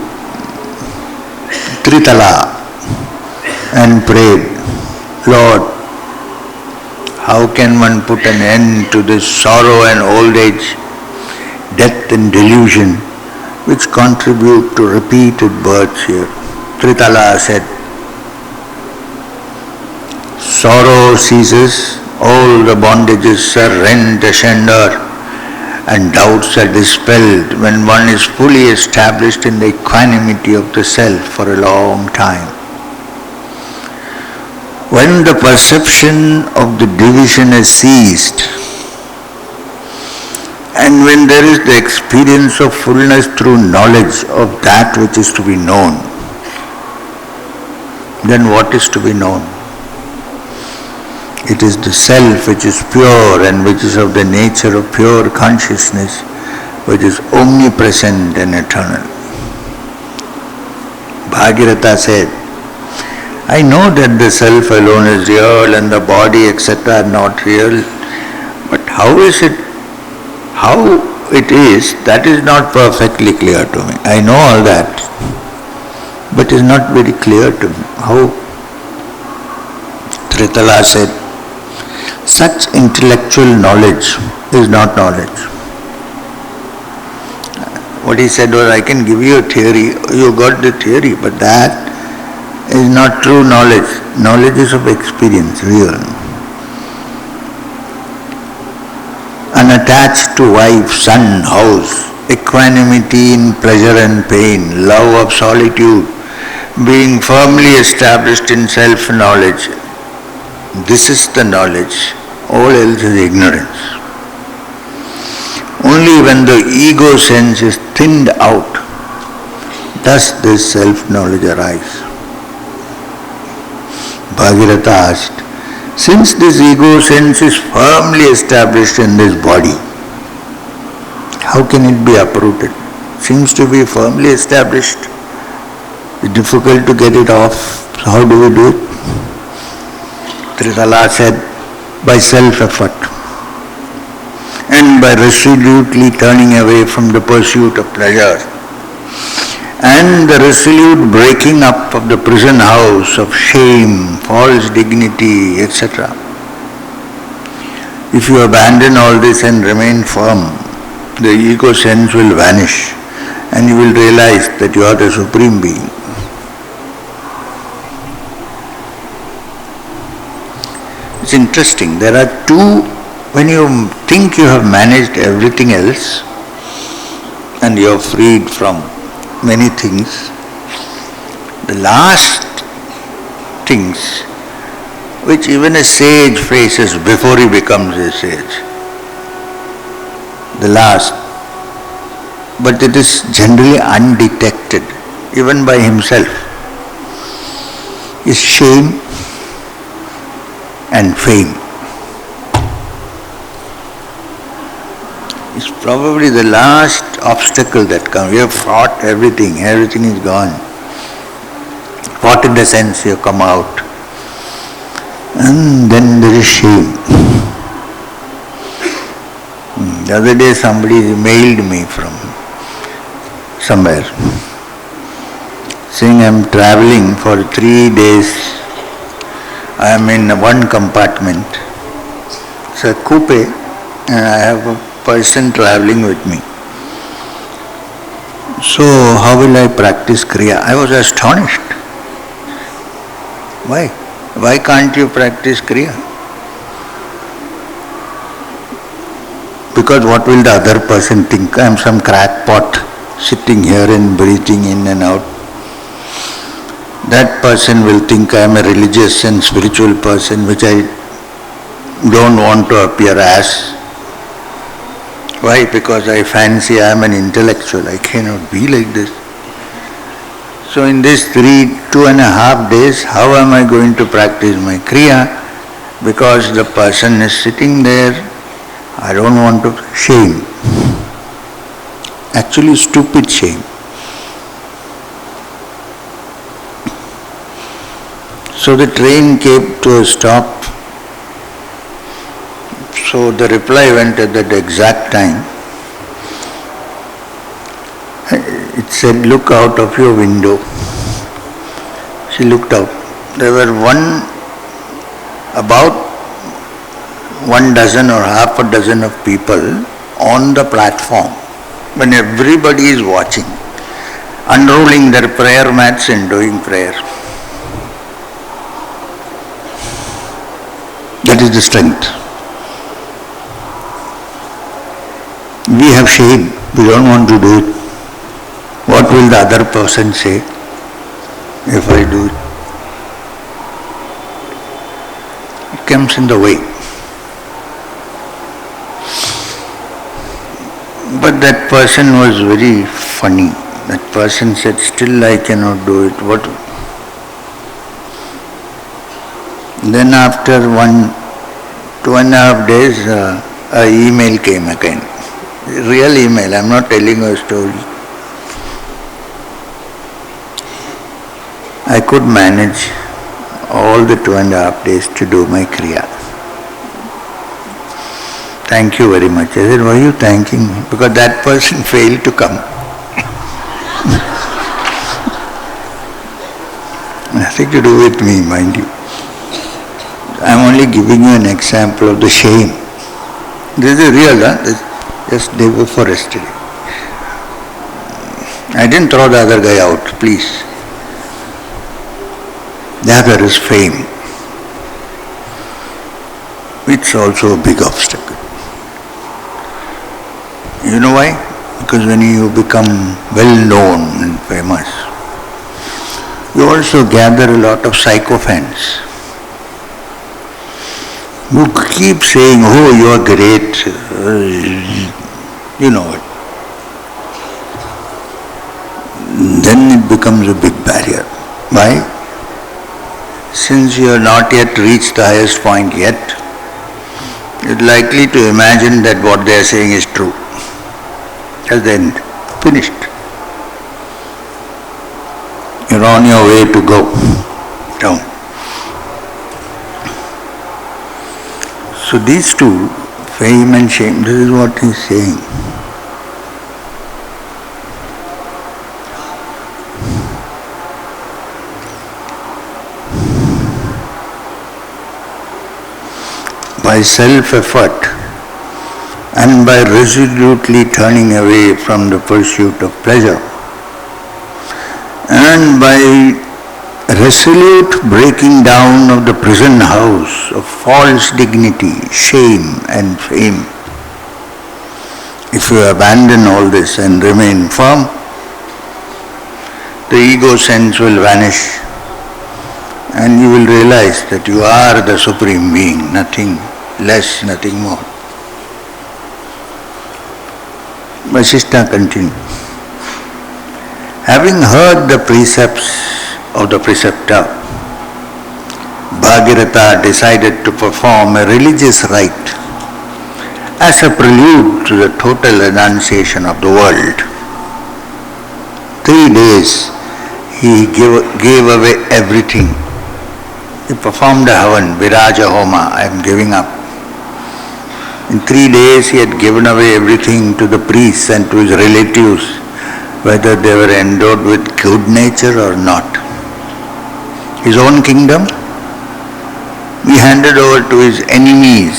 Tritala, and prayed, Lord, how can one put an end to this sorrow and old age, death and delusion which contribute to repeated births here? Tritala said, sorrow ceases, all the bondages are rent asunder, and doubts are dispelled when one is fully established in the equanimity of the self for a long time. When the perception of the division has ceased, and when there is the experience of fullness through knowledge of that which is to be known, then what is to be known? It is the self which is pure and which is of the nature of pure consciousness, which is omnipresent and eternal. Bhagiratha said, I know that the self alone is real and the body etc. are not real, but how it is, that is not perfectly clear to me. I know all that, but it is not very clear to me. How? Tritala said, such intellectual knowledge is not knowledge. What he said was, I can give you a theory, you got the theory, but that is not true knowledge. Knowledge is of experience, real. Unattached to wife, son, house, equanimity in pleasure and pain, love of solitude, being firmly established in self-knowledge. This is the knowledge, all else is ignorance. Only when the ego sense is thinned out does this self-knowledge arise. Bhagiratha asked, since this ego sense is firmly established in this body, how can it be uprooted? Seems to be firmly established. It's difficult to get it off. So how do we do it? Tritala said, by self-effort and by resolutely turning away from the pursuit of pleasure and the resolute breaking up of the prison house of shame, false dignity, etc. If you abandon all this and remain firm, the ego sense will vanish and you will realize that you are the Supreme Being. It's interesting, there are two, when you think you have managed everything else and you are freed from many things, the last things which even a sage faces before he becomes a sage, the last, but it is generally undetected even by himself, is shame and fame. It's probably the last obstacle that comes. We have fought everything is gone. Fought in the sense you come out. And then there is shame. The other day somebody mailed me from somewhere saying I'm traveling for 3 days. I am in one compartment. It's a coupe and I have a person traveling with me. So how will I practice Kriya? I was astonished. Why? Why can't you practice Kriya? Because what will the other person think? I am some crackpot sitting here and breathing in and out. That person will think I am a religious and spiritual person, which I don't want to appear as. Why? Because I fancy I am an intellectual. I cannot be like this. So in these 2.5 days, how am I going to practice my Kriya? Because the person is sitting there, I don't want to shame. Actually stupid shame. So the train came to a stop. So the reply went at that exact time. It said, look out of your window. She looked out. There were about 1 dozen or half a dozen of people on the platform when everybody is watching, unrolling their prayer mats and doing prayer. That is the strength. We have shame. We don't want to do it. What will the other person say if I do it? It comes in the way. But that person was very funny. That person said, still I cannot do it. What? Then after 2.5 days, an email came again. Real email, I am not telling you a story. I could manage all the 2.5 days to do my Kriya. Thank you very much. I said, why are you thanking me? Because that person failed to come. Nothing to do with me, mind you. I am only giving you an example of the shame. This is real, This just day before yesterday. I didn't throw the other guy out, please. The other is fame. It's also a big obstacle. You know why? Because when you become well known and famous, you also gather a lot of sycophants who keep saying, oh, you are great, you know it. Then it becomes a big barrier. Why? Since you have not yet reached the highest point yet, you are likely to imagine that what they are saying is true. That's the end. Finished. You are on your way to go down. So these two, fame and shame, this is what he is saying. By self-effort and by resolutely turning away from the pursuit of pleasure and by resolute breaking down of the prison house of false dignity, shame and fame. If you abandon all this and remain firm, the ego sense will vanish and you will realize that you are the Supreme Being, nothing less, nothing more. Vasishtha continues. Having heard the precepts of the preceptor, Bhagiratha decided to perform a religious rite as a prelude to the total renunciation of the world. 3 days he gave away everything. He performed a havan, Viraja Homa, I am giving up. In 3 days he had given away everything to the priests and to his relatives, whether they were endowed with good nature or not. His own kingdom he handed over to his enemies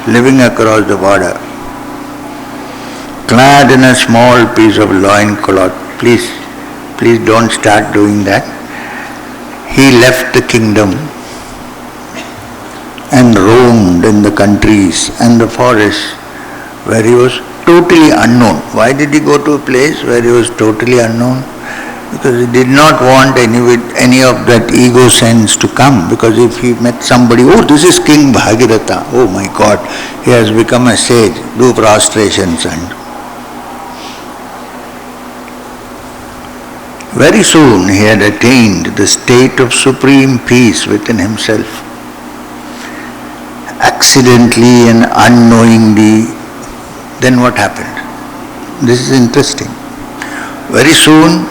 living across the border. Clad in a small piece of loincloth, please don't start doing that. He left the kingdom and roamed in the countries and the forests where he was totally unknown. Why did he go to a place where he was totally unknown? Because he did not want any of that ego sense to come. Because if he met somebody, oh, this is King Bhagiratha, oh my God, he has become a sage, do prostrations. And very soon he had attained the state of supreme peace within himself. Accidentally and unknowingly, then what happened? This is interesting. Very soon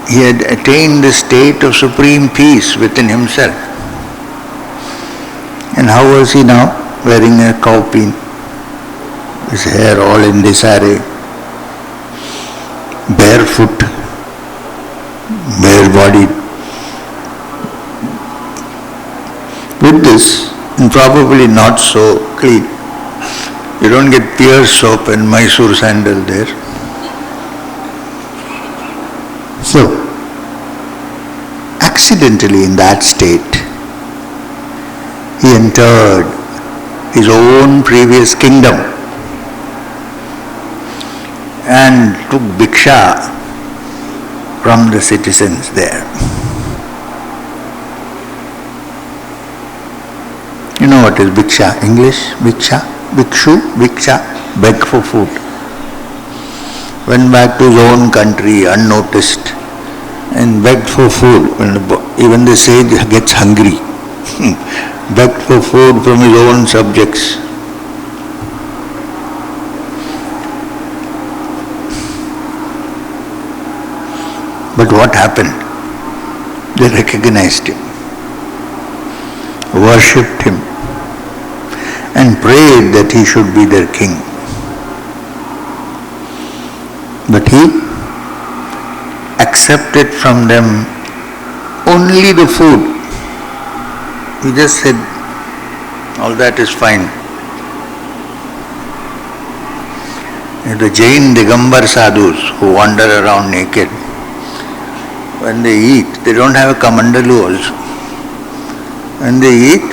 he had attained the state of supreme peace within himself. And how was he now? Wearing a cowpin, his hair all in disarray, barefoot, bare-bodied. With this, and probably not so clean. You don't get Pierre soap and Mysore sandal there. So, accidentally in that state, he entered his own previous kingdom and took bhiksha from the citizens there. You know what is bhiksha? English? Bhiksha? Bhikshu? Bhiksha? Beg for food. Went back to his own country unnoticed and begged for food. Even the sage gets hungry. Begged for food from his own subjects. But what happened? They recognized him, worshipped him, and prayed that he should be their king. But he accepted from them only the food. He just said, all that is fine. The Jain Digambar sadhus who wander around naked, when they eat, they don't have a kamandalu also. When they eat,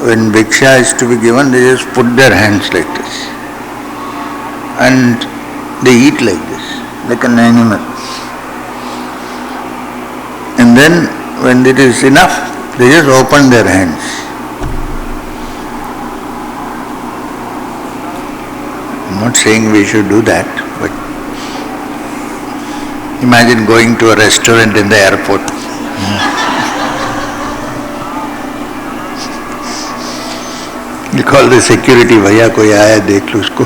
when bhiksha is to be given, they just put their hands like this. And they eat like this, like an animal. And then when it is enough, they just open their hands. I'm not saying we should do that, but imagine going to a restaurant in the airport. You call the security, भैया कोई आया देख लो उसको.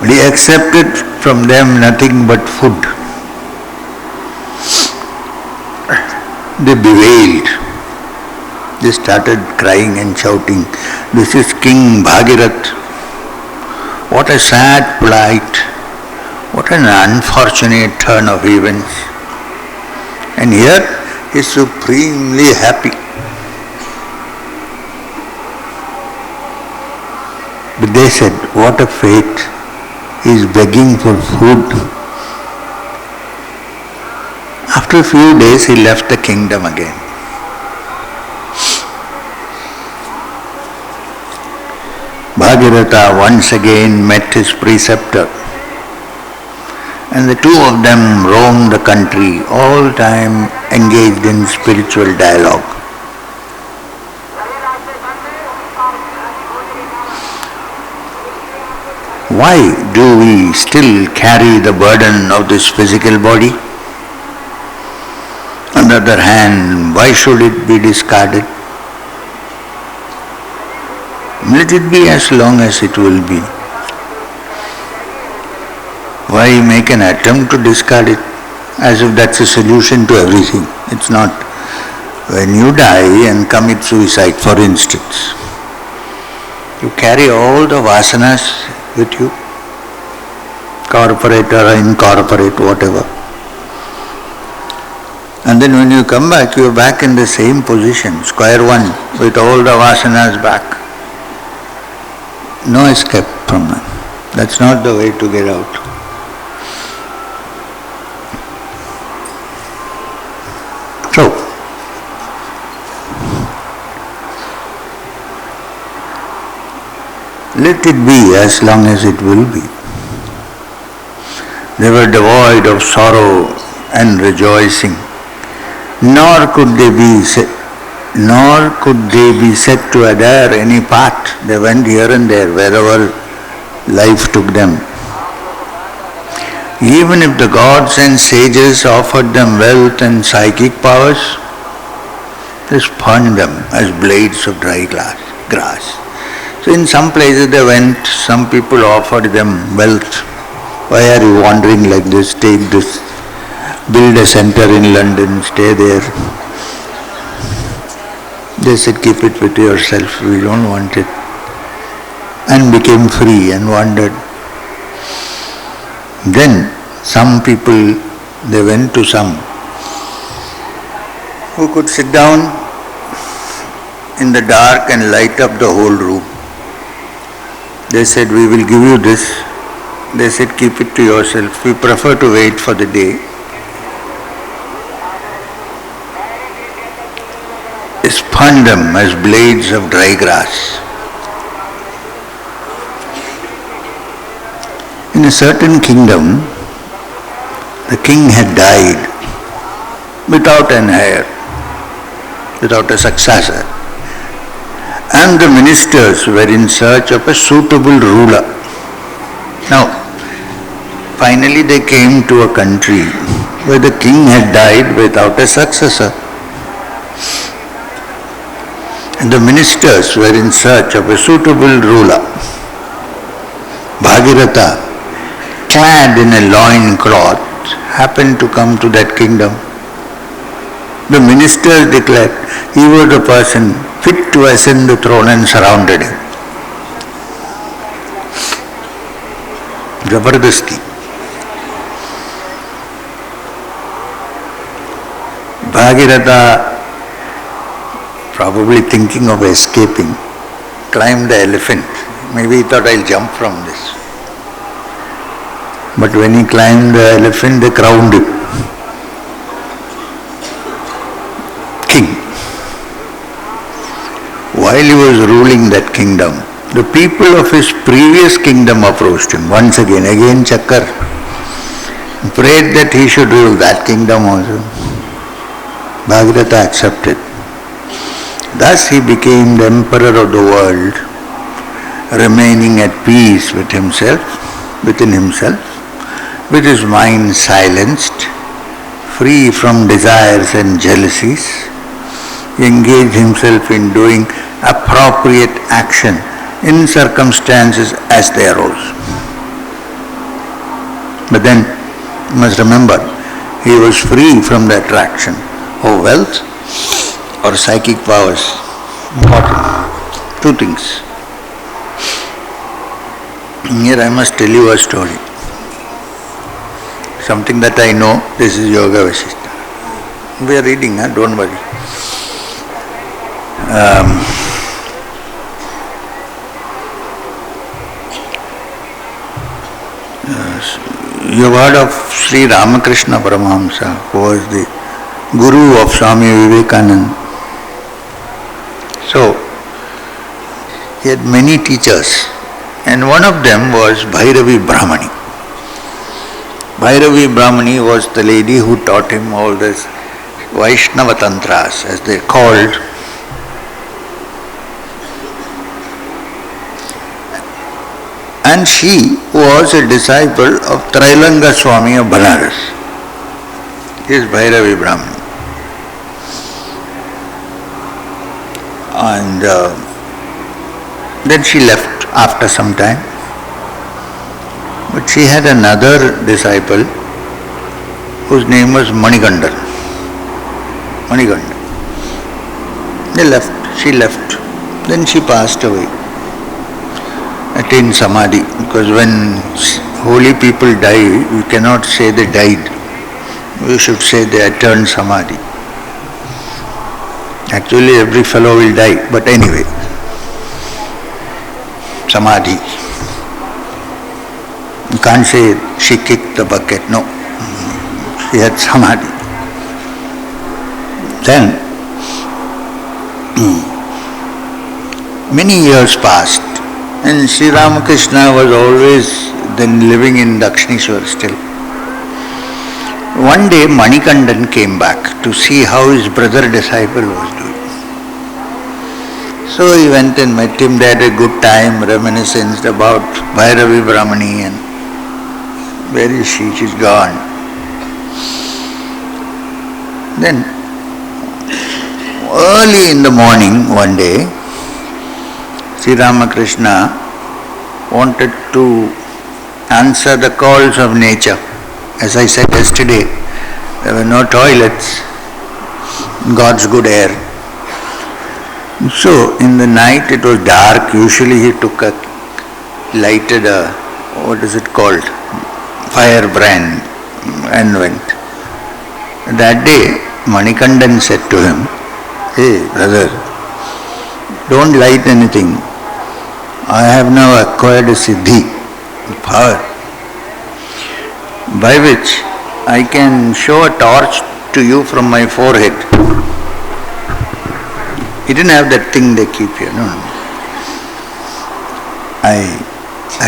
But he accepted from them nothing but food. They bewailed. They started crying and shouting, this is King Bhagiratha. What a sad plight. What an unfortunate turn of events. And here he is supremely happy. But they said, what a fate. He is begging for food. After a few days he left the kingdom again. Bhagiratha once again met his preceptor, and the two of them roamed the country, all time engaged in spiritual dialogue. Why do we still carry the burden of this physical body? On the other hand, why should it be discarded? Let it be as long as it will be. Why make an attempt to discard it as if that's a solution to everything? It's not. When you die and commit suicide, for instance, You carry all the vasanas with you, corporate or incorporate, whatever. And then when you come back, you are back in the same position, square one, with all the vasanas back. No escape from that. That's not the way to get out. So, let it be as long as it will be. They were devoid of sorrow and rejoicing, nor could they be said to adhere any path. They went here and there, wherever life took them. Even if the gods and sages offered them wealth and psychic powers, they spurned them as blades of dry grass. So in some places they went, some people offered them wealth. Why are you wandering like this? Take this, build a center in London, stay there. They said, keep it with yourself, we don't want it. And became free and wandered. Then some people, they went to some who could sit down in the dark and light up the whole room. They said, we will give you this. They said, keep it to yourself. We prefer to wait for the day. Spun them as blades of dry grass. In a certain kingdom, the king had died without an heir, without a successor. And the ministers were in search of a suitable ruler. Now, finally they came to a country where the king had died without a successor. And the ministers were in search of a suitable ruler. Bhagiratha, clad in a loin cloth, happened to come to that kingdom. The ministers declared he was the person fit to ascend the throne and surrounded him. Zabardasti. Bhagiratha, probably thinking of escaping, climbed the elephant. Maybe he thought, I'll jump from this. But when he climbed the elephant, they crowned him king. While he was ruling that kingdom, the people of his previous kingdom approached him once again Chakkar, prayed that he should rule that kingdom also. Bhagiratha accepted. Thus he became the emperor of the world, remaining at peace with himself, within himself, with his mind silenced, free from desires and jealousies. He engaged himself in doing appropriate action in circumstances as they arose. But then, you must remember, he was free from the attraction of wealth or psychic powers. Important. Two things. Here I must tell you a story. Something that I know, this is Yoga Vasishtha. We are reading, don't worry. You have heard of Sri Ramakrishna Paramahamsa, who was the guru of Swami Vivekananda. So, he had many teachers, and one of them was Bhairavi Brahmani. Bhairavi Brahmani was the lady who taught him all this Vaishnava Tantras, as they are called. And she was a disciple of Trailanga Swami of Banaras. He is Bhairavi Brahmani. And then she left after some time. But she had another disciple whose name was Manikanda. They left, she left. Then she passed away. attain samadhi, because when holy people die, you cannot say they died. You should say they attained samadhi. Actually, every fellow will die, but anyway, samadhi. You can't say she kicked the bucket. No, she had samadhi. Then, many years passed, and Sri Ramakrishna was always then living in Dakshineshwar still. One day Manikandan came back to see how his brother disciple was doing. So he went and met him. They had a good time, reminisced about Bhairavi Brahmani and where is she? She's gone. Then early in the morning one day, Sri Ramakrishna wanted to answer the calls of nature. As I said yesterday, there were no toilets, God's good air. So in the night it was dark. Usually he took lighted a, what is it called, firebrand and went. That day Manikandan said to him, "Hey brother, don't light anything. I have now acquired a siddhi, power, by which I can show a torch to you from my forehead." He didn't have that thing they keep here, no. I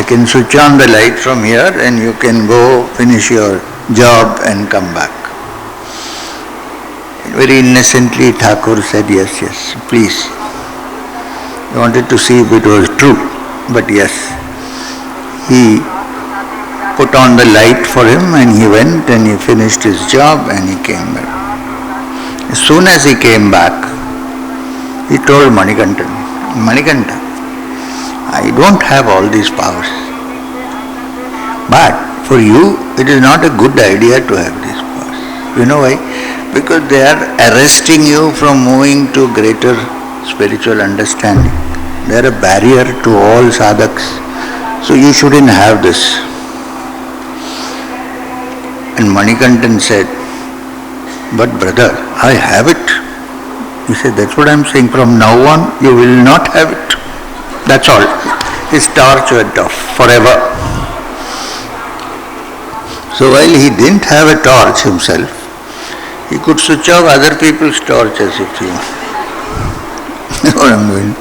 can switch on the light from here and you can go finish your job and come back. Very innocently Thakur said, yes, please. He wanted to see if it was true, but yes. He put on the light for him and he went and he finished his job and he came back. As soon as he came back, he told Manikanta, I don't have all these powers. But for you, it is not a good idea to have these powers. You know why? Because they are arresting you from moving to greater spiritual understanding. They are a barrier to all sadhaks. So you shouldn't have this. And Manikantan said, but brother, I have it. He said, that's what I am saying. From now on, you will not have it. That's all. His torch went off forever. So while he didn't have a torch himself, he could switch off other people's torches if he wanted.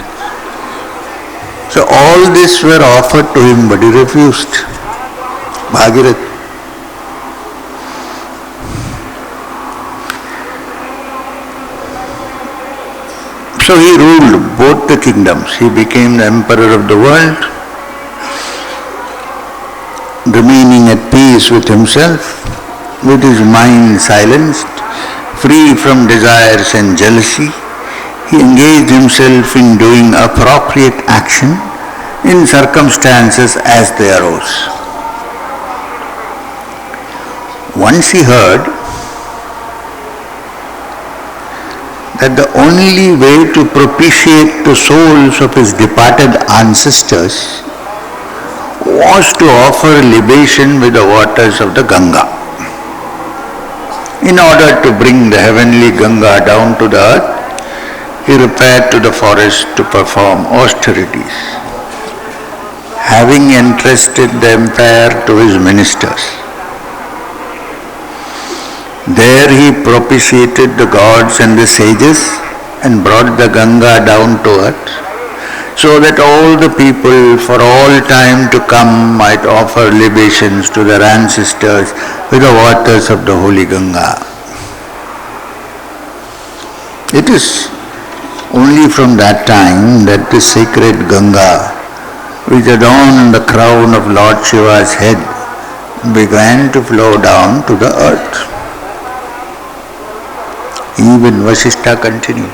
So all this were offered to him, but he refused. Bhagiratha. So he ruled both the kingdoms. He became the emperor of the world, remaining at peace with himself, with his mind silenced, free from desires and jealousy. He engaged himself in doing appropriate action in circumstances as they arose. Once he heard that the only way to propitiate the souls of his departed ancestors was to offer libation with the waters of the Ganga. In order to bring the heavenly Ganga down to the earth, he repaired to the forest to perform austerities, having entrusted the empire to his ministers. There he propitiated the gods and the sages and brought the Ganga down to earth, so that all the people for all time to come might offer libations to their ancestors with the waters of the holy Ganga. It is only from that time that the sacred Ganga, which adorned the crown of Lord Shiva's head, began to flow down to the earth. Even Vasishtha continued.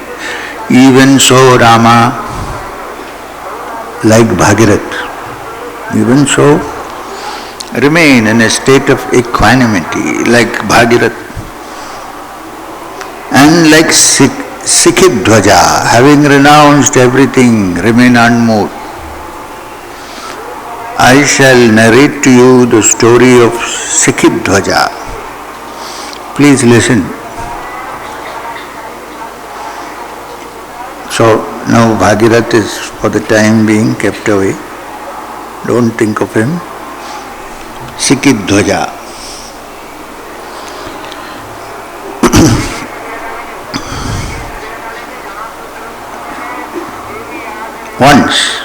Even so Rama, like Bhagiratha, even so remain in a state of equanimity like Bhagiratha, and like Sikhidhvaja, having renounced everything, remain unmoved. I shall narrate to you the story of Sikhidhvaja. Please listen. So now Bhagiratha is for the time being kept away. Don't think of him. Sikhidhvaja. Once,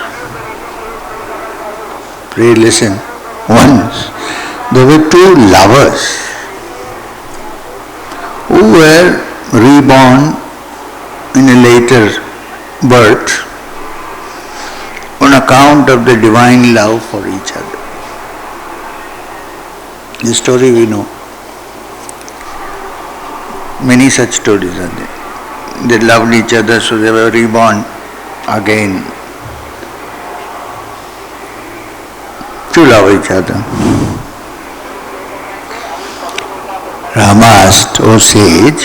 pray listen, once there were two lovers who were reborn in a later birth on account of the divine love for each other. This story we know. Many such stories are there. They loved each other, so they were reborn again to love each other. Rama asked, "O sage,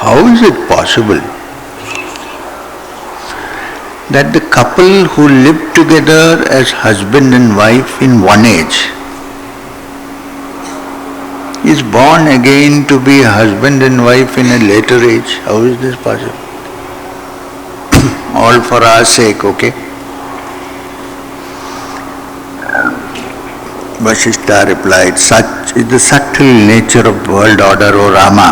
how is it possible that the couple who lived together as husband and wife in one age is born again to be husband and wife in a later age? How is this possible?" All for our sake, okay? Vasishtha replied, "Such is the subtle nature of world order, O Rama.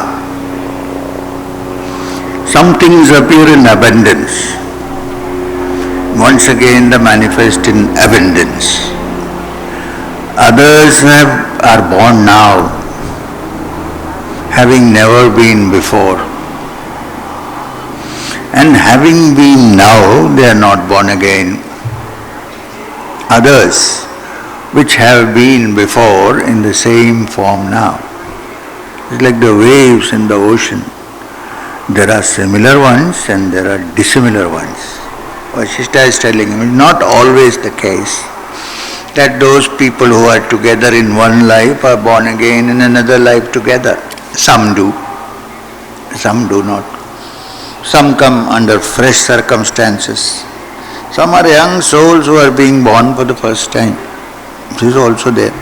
Some things appear in abundance. Once again they manifest in abundance. Others are born now, having never been before. And having been now, they are not born again. Others, which have been before in the same form now. It's like the waves in the ocean. There are similar ones and there are dissimilar ones. Vasishtha is telling him it's not always the case that those people who are together in one life are born again in another life together. Some do, some do not. Some come under fresh circumstances. Some are young souls who are being born for the first time. This is also there.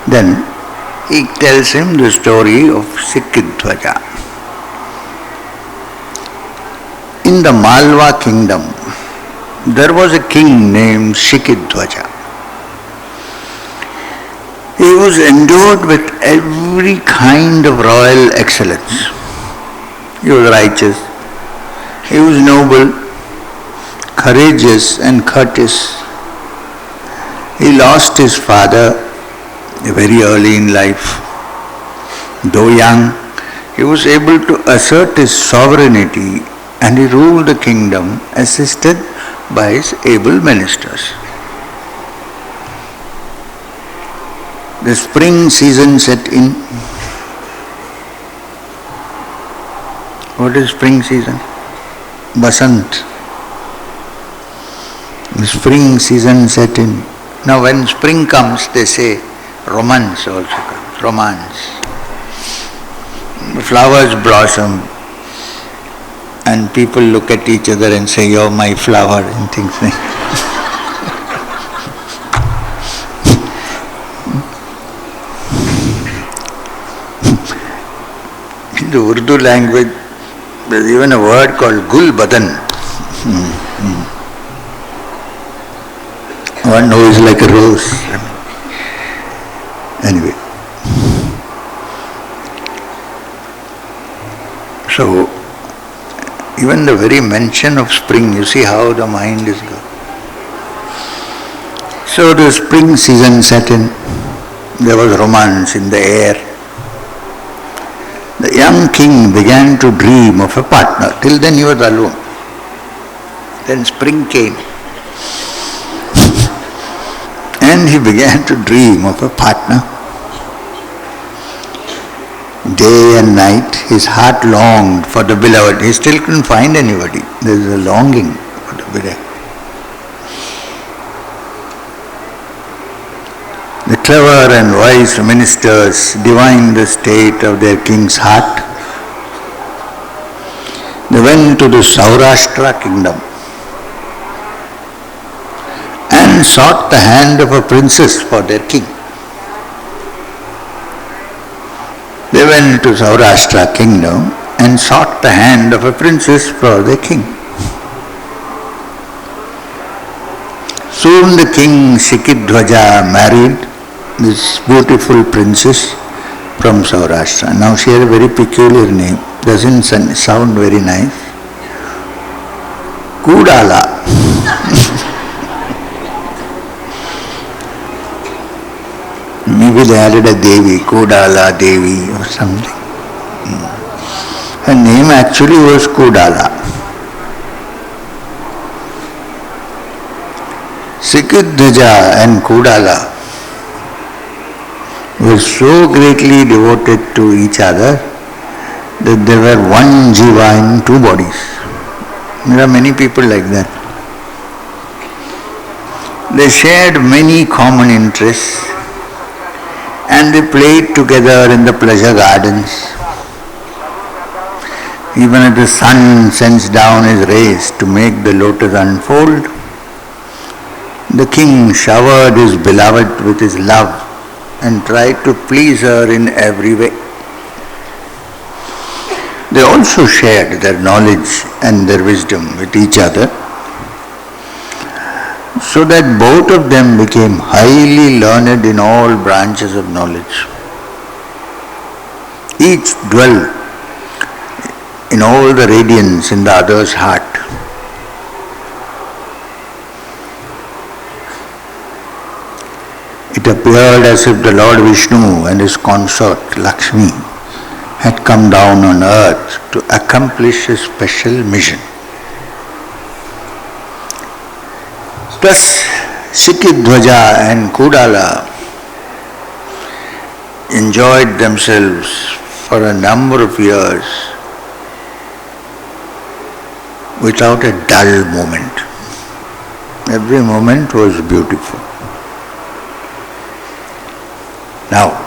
Then he tells him the story of Sikhidhvaja. In the Malwa kingdom, there was a king named Sikhidhvaja. He was endowed with every kind of royal excellence. He was righteous, he was noble, courageous and courteous. He lost his father very early in life. Though young, he was able to assert his sovereignty and he ruled the kingdom assisted by his able ministers. The spring season set in. What is spring season? Basant. The spring season set in. Now when spring comes, they say romance also comes, romance. The flowers blossom and people look at each other and say, "You're my flower," and things like that. In the Urdu language, there's even a word called gul badan. One who is like a rose. Anyway. So, even the very mention of spring, you see how the mind is going. So the spring season set in. There was romance in the air. The young king began to dream of a partner. Till then he was alone. Then spring came. And he began to dream of a partner. Day and night his heart longed for the beloved. He still couldn't find anybody. There is a longing for the beloved. The clever and wise ministers divined the state of their king's heart. They went to the Saurashtra kingdom and sought the hand of a princess for their king. They went to Saurashtra kingdom and sought the hand of a princess for their king. Soon the king Sikhidhvaja married this beautiful princess from Saurashtra. Now she had a very peculiar name, doesn't sound very nice. Kudala. Maybe they added a Devi, Kudala Devi or something. Her name actually was Kudala. Sikhidhvaja and Kudala were so greatly devoted to each other that they were one jiva in two bodies. There are many people like that. They shared many common interests and they played together in the pleasure gardens. Even as the sun sends down his rays to make the lotus unfold, the king showered his beloved with his love and tried to please her in every way. They also shared their knowledge and their wisdom with each other, so that both of them became highly learned in all branches of knowledge. Each dwelled in all the radiance in the other's heart. It appeared as if the Lord Vishnu and his consort Lakshmi had come down on earth to accomplish a special mission. Thus, Sikhidhvaja and Kudala enjoyed themselves for a number of years without a dull moment. Every moment was beautiful. Now,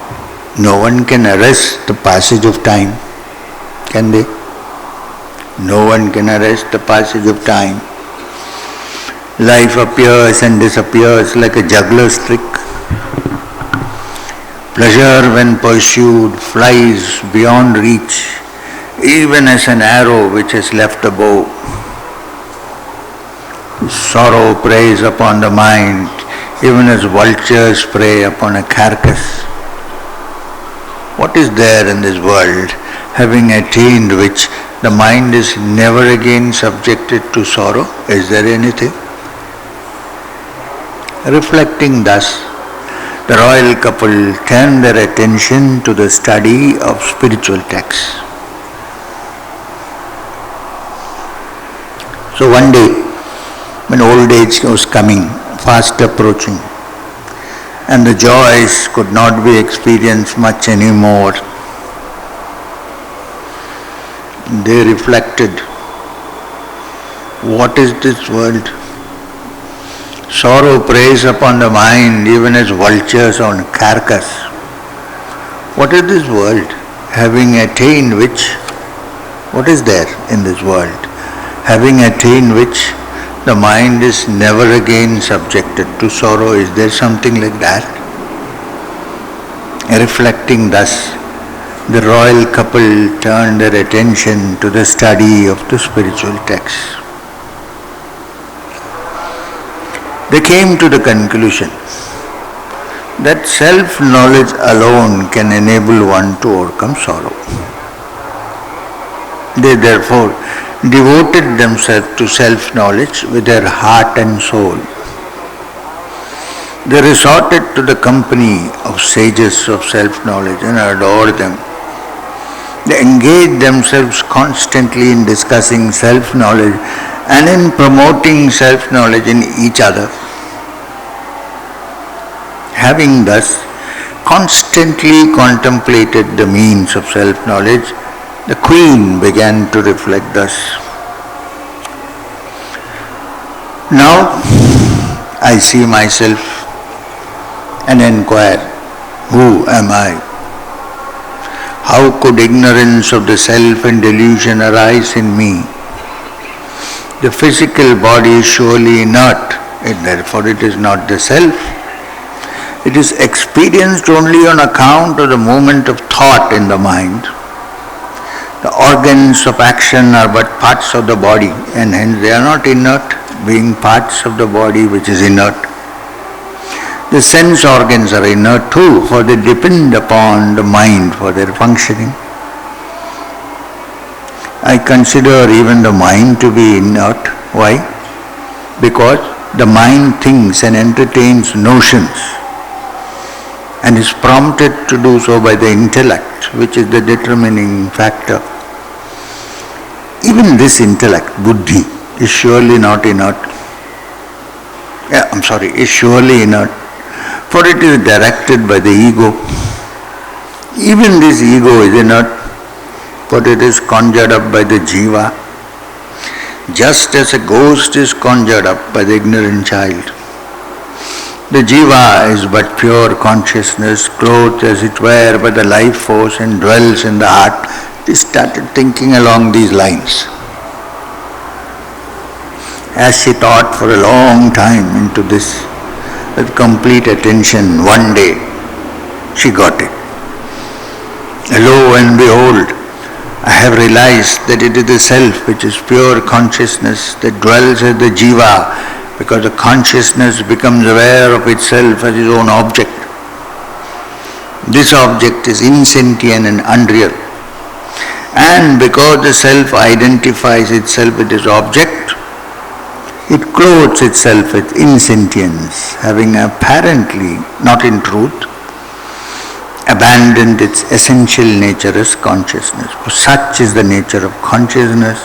no one can arrest the passage of time, can they? No one can arrest the passage of time. Life appears and disappears like a juggler's trick. Pleasure, when pursued, flies beyond reach, even as an arrow which has left a bow. Sorrow preys upon the mind, even as vultures prey upon a carcass. What is there in this world, having attained which the mind is never again subjected to sorrow? Is there anything? Reflecting thus, the royal couple turned their attention to the study of spiritual texts. So one day, when old age was coming, fast approaching, and the joys could not be experienced much anymore, they reflected, what is this world? Sorrow preys upon the mind even as vultures on carcass. What is this world? Having attained which, what is there in this world? Having attained which, the mind is never again subjected to sorrow. Is there something like that? Reflecting thus, the royal couple turned their attention to the study of the spiritual texts. They came to the conclusion that self-knowledge alone can enable one to overcome sorrow. They therefore devoted themselves to self-knowledge with their heart and soul. They resorted to the company of sages of self-knowledge and adored them. They engaged themselves constantly in discussing self-knowledge and in promoting self-knowledge in each other. Having thus constantly contemplated the means of self-knowledge, the queen began to reflect thus. Now I see myself and inquire, who am I? How could ignorance of the self and delusion arise in me? The physical body is surely inert Therefore it is not the self. It is experienced only on account of the movement of thought in the mind. The organs of action are but parts of the body, and hence they are not inert, being parts of the body which is inert. The sense organs are inert too, for they depend upon the mind for their functioning. I consider even the mind to be inert. Why? Because the mind thinks and entertains notions and is prompted to do so by the intellect, which is the determining factor. Even this intellect, buddhi, is surely not inert. Is surely inert, for it is directed by the ego. Even this ego is inert, but it is conjured up by the jiva, just as a ghost is conjured up by the ignorant child. The jiva is but pure consciousness, clothed as it were by the life force and dwells in the heart. He started thinking along these lines. As she thought for a long time into this, with complete attention, one day she got it. Lo and behold, I have realized that it is the self which is pure consciousness that dwells as the jiva, because the consciousness becomes aware of itself as its own object. This object is insentient and unreal. And because the self identifies itself with its object, it clothes itself with insentience, having apparently, not in truth, abandoned its essential nature as consciousness. For such is the nature of consciousness.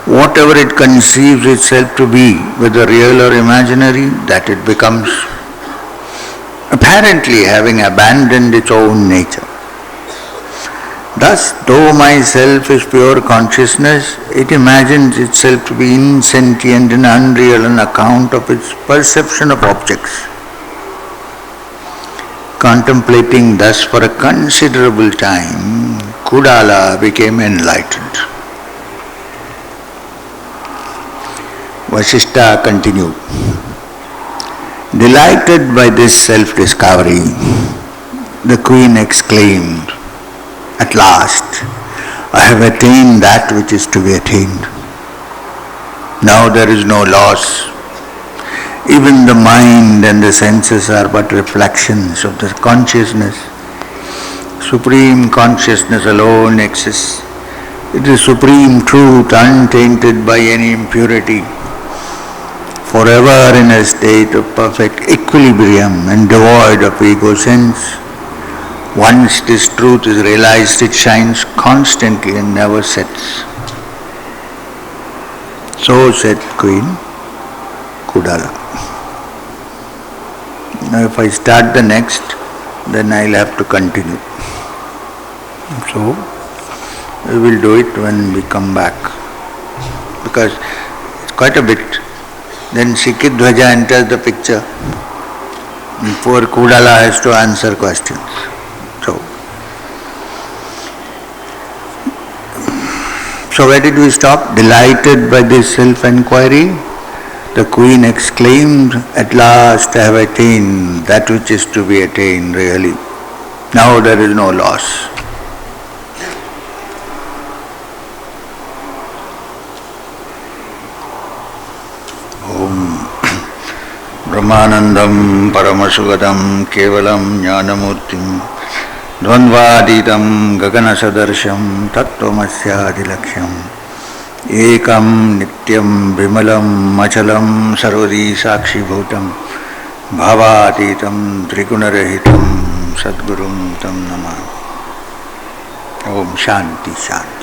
Whatever it conceives itself to be, whether real or imaginary, that it becomes, apparently having abandoned its own nature. Thus, though myself is pure consciousness, it imagines itself to be insentient and unreal on account of its perception of objects. Contemplating thus for a considerable time, Kudala became enlightened. Vasishtha continued. Delighted by this self-discovery, the queen exclaimed, "At last, I have attained that which is to be attained. Now there is no loss. Even the mind and the senses are but reflections of the consciousness. Supreme consciousness alone exists. It is supreme truth, untainted by any impurity, forever in a state of perfect equilibrium and devoid of ego sense. Once this truth is realized, it shines constantly and never sets." So said Queen Kudala. Now if I start the next, then I'll have to continue. So we will do it when we come back, because it's quite a bit. Then Sikhidhvaja enters the picture, and poor Kudala has to answer questions. So where did we stop? Delighted by this self-enquiry, the queen exclaimed, "At last I have attained that which is to be attained really. Now there is no loss." Om Brahmanandam Paramasugadam Kevalam Jnanamurtim Dvandvaditam Gaganasadarsham Tattvamasyaadilaksham Ekam Nityam Vimalam Achalam Sarvadi Sakshibhutam Bhavatitam Trigunarahitam Sadgurum Tam Namah. Om Shanti Shanti.